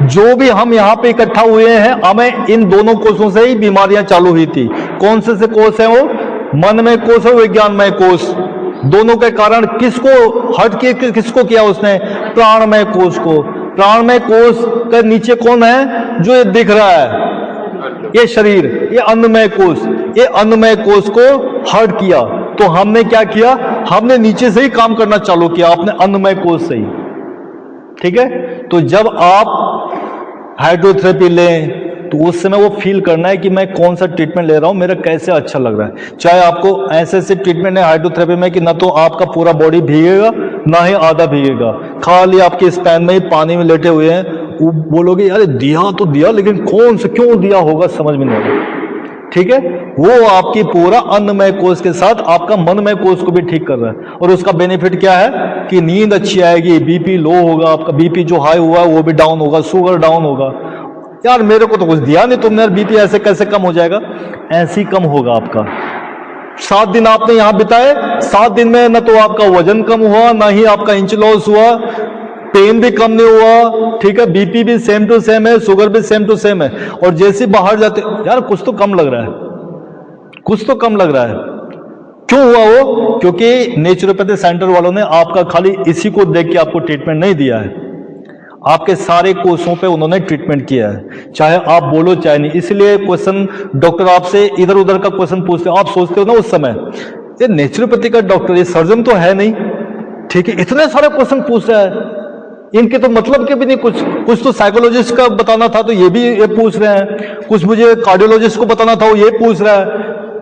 जो भी हम यहाँ पे इकट्ठा हुए हैं, हमें इन दोनों कोषों से ही बीमारियां चालू हुई थी। कौन से कोष है वो? मनमय कोष और विज्ञानमय कोष। दोनों के कारण किसको हट के किसको किया उसने? प्राणमय कोष को। प्राणमय कोष के नीचे कौन है? जो ये दिख रहा है, ये शरीर, ये अन्नमय कोष। ये अन्नमय कोष को हट किया। तो हमने क्या किया? हमने नीचे से ही काम करना चालू किया, अपने अन्नमय कोष से ही। ठीक है? तो जब आप हाइड्रोथेरेपी लें तो उस समय वो फील करना है कि मैं कौन सा ट्रीटमेंट ले रहा हूं, मेरा कैसे अच्छा लग रहा है। चाहे आपको ऐसे ट्रीटमेंट है हाइड्रोथेरेपी में कि ना तो आपका पूरा बॉडी भीगेगा ना ही आधा भीगेगा, खाली आपके स्पैन में ही पानी में लेटे हुए हैं। वो बोलोगे अरे दिया तो दिया, लेकिन कौन सा क्यों दिया होगा समझ में नहीं आएगा। ठीक है? वो आपकी पूरा अन्नमय कोष के साथ आपका मनमय कोष को भी ठीक कर रहा है। और उसका बेनिफिट क्या है कि नींद अच्छी आएगी, बीपी लो होगा, आपका बीपी जो हाई हुआ है वो भी डाउन होगा, शुगर डाउन होगा। यार मेरे को तो कुछ दिया नहीं तुमने, बीपी ऐसे कैसे कम हो जाएगा? ऐसे ही कम होगा आपका। 7 दिन आपने यहां बिताए, 7 दिन में न तो आपका वजन कम हुआ, ना ही आपका इंच लॉस हुआ, पेन भी कम नहीं हुआ। ठीक है? बीपी भी सेम टू सेम है, शुगर भी सेम टू सेम है। और जैसे बाहर जाते, यार कुछ तो कम लग रहा है, कुछ तो कम लग रहा है। क्यों हुआ वो? क्योंकि नेचुरोपैथी सेंटर वालों ने आपका खाली इसी को देख के आपको ट्रीटमेंट नहीं दिया है, आपके सारे कोषों पे उन्होंने ट्रीटमेंट किया है, चाहे आप बोलो चाहे नहीं। इसलिए क्वेश्चन डॉक्टर आपसे इधर उधर का क्वेश्चन पूछते हो, आप सोचते हो ना उस समय ये नेचुरोपैथी का डॉक्टर, ये सर्जन तो है नहीं। ठीक है? इतने सारे क्वेश्चन पूछ रहा है, इनके तो मतलब के भी नहीं। कुछ तो साइकोलॉजिस्ट का बताना था तो ये पूछ रहे हैं, कुछ मुझे कार्डियोलॉजिस्ट को बताना था वो ये पूछ रहा है,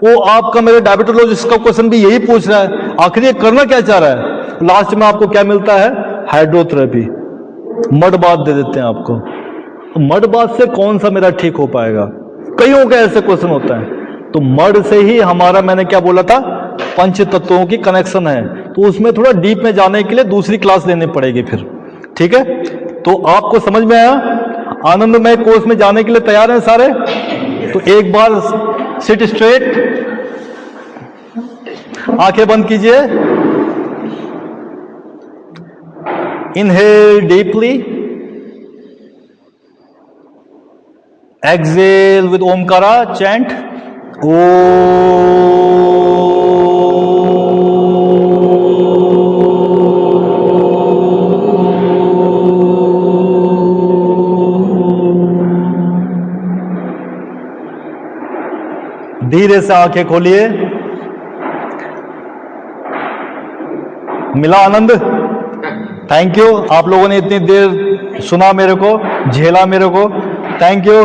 वो आपका मेरे डायबिटोलॉजिस्ट का क्वेश्चन भी यही पूछ रहा है। आखिर ये करना क्या चाह रहा है? लास्ट में आपको क्या मिलता है? हाइड्रोथेरेपी, मड बात दे देते हैं आपको। तो मड बात से कौन सा मेरा ठीक हो पाएगा? कईयों का ऐसे क्वेश्चन होता है। तो मड से ही हमारा, मैंने क्या बोला था, पंच तत्वों की कनेक्शन है। तो उसमें थोड़ा डीप में जाने के लिए दूसरी क्लास लेनी पड़ेगी फिर। ठीक है? तो आपको समझ में आया? आनंदमय कोष में जाने के लिए तैयार हैं सारे? तो एक बार सिट स्ट्रेट, आंखें बंद कीजिए, inhale deeply, exhale with Omkara chant ओ। धीरे से आंखें खोलिए। मिला आनंद? थैंक यू, आप लोगों ने इतनी देर सुना मेरे को, झेला मेरे को। Thank you.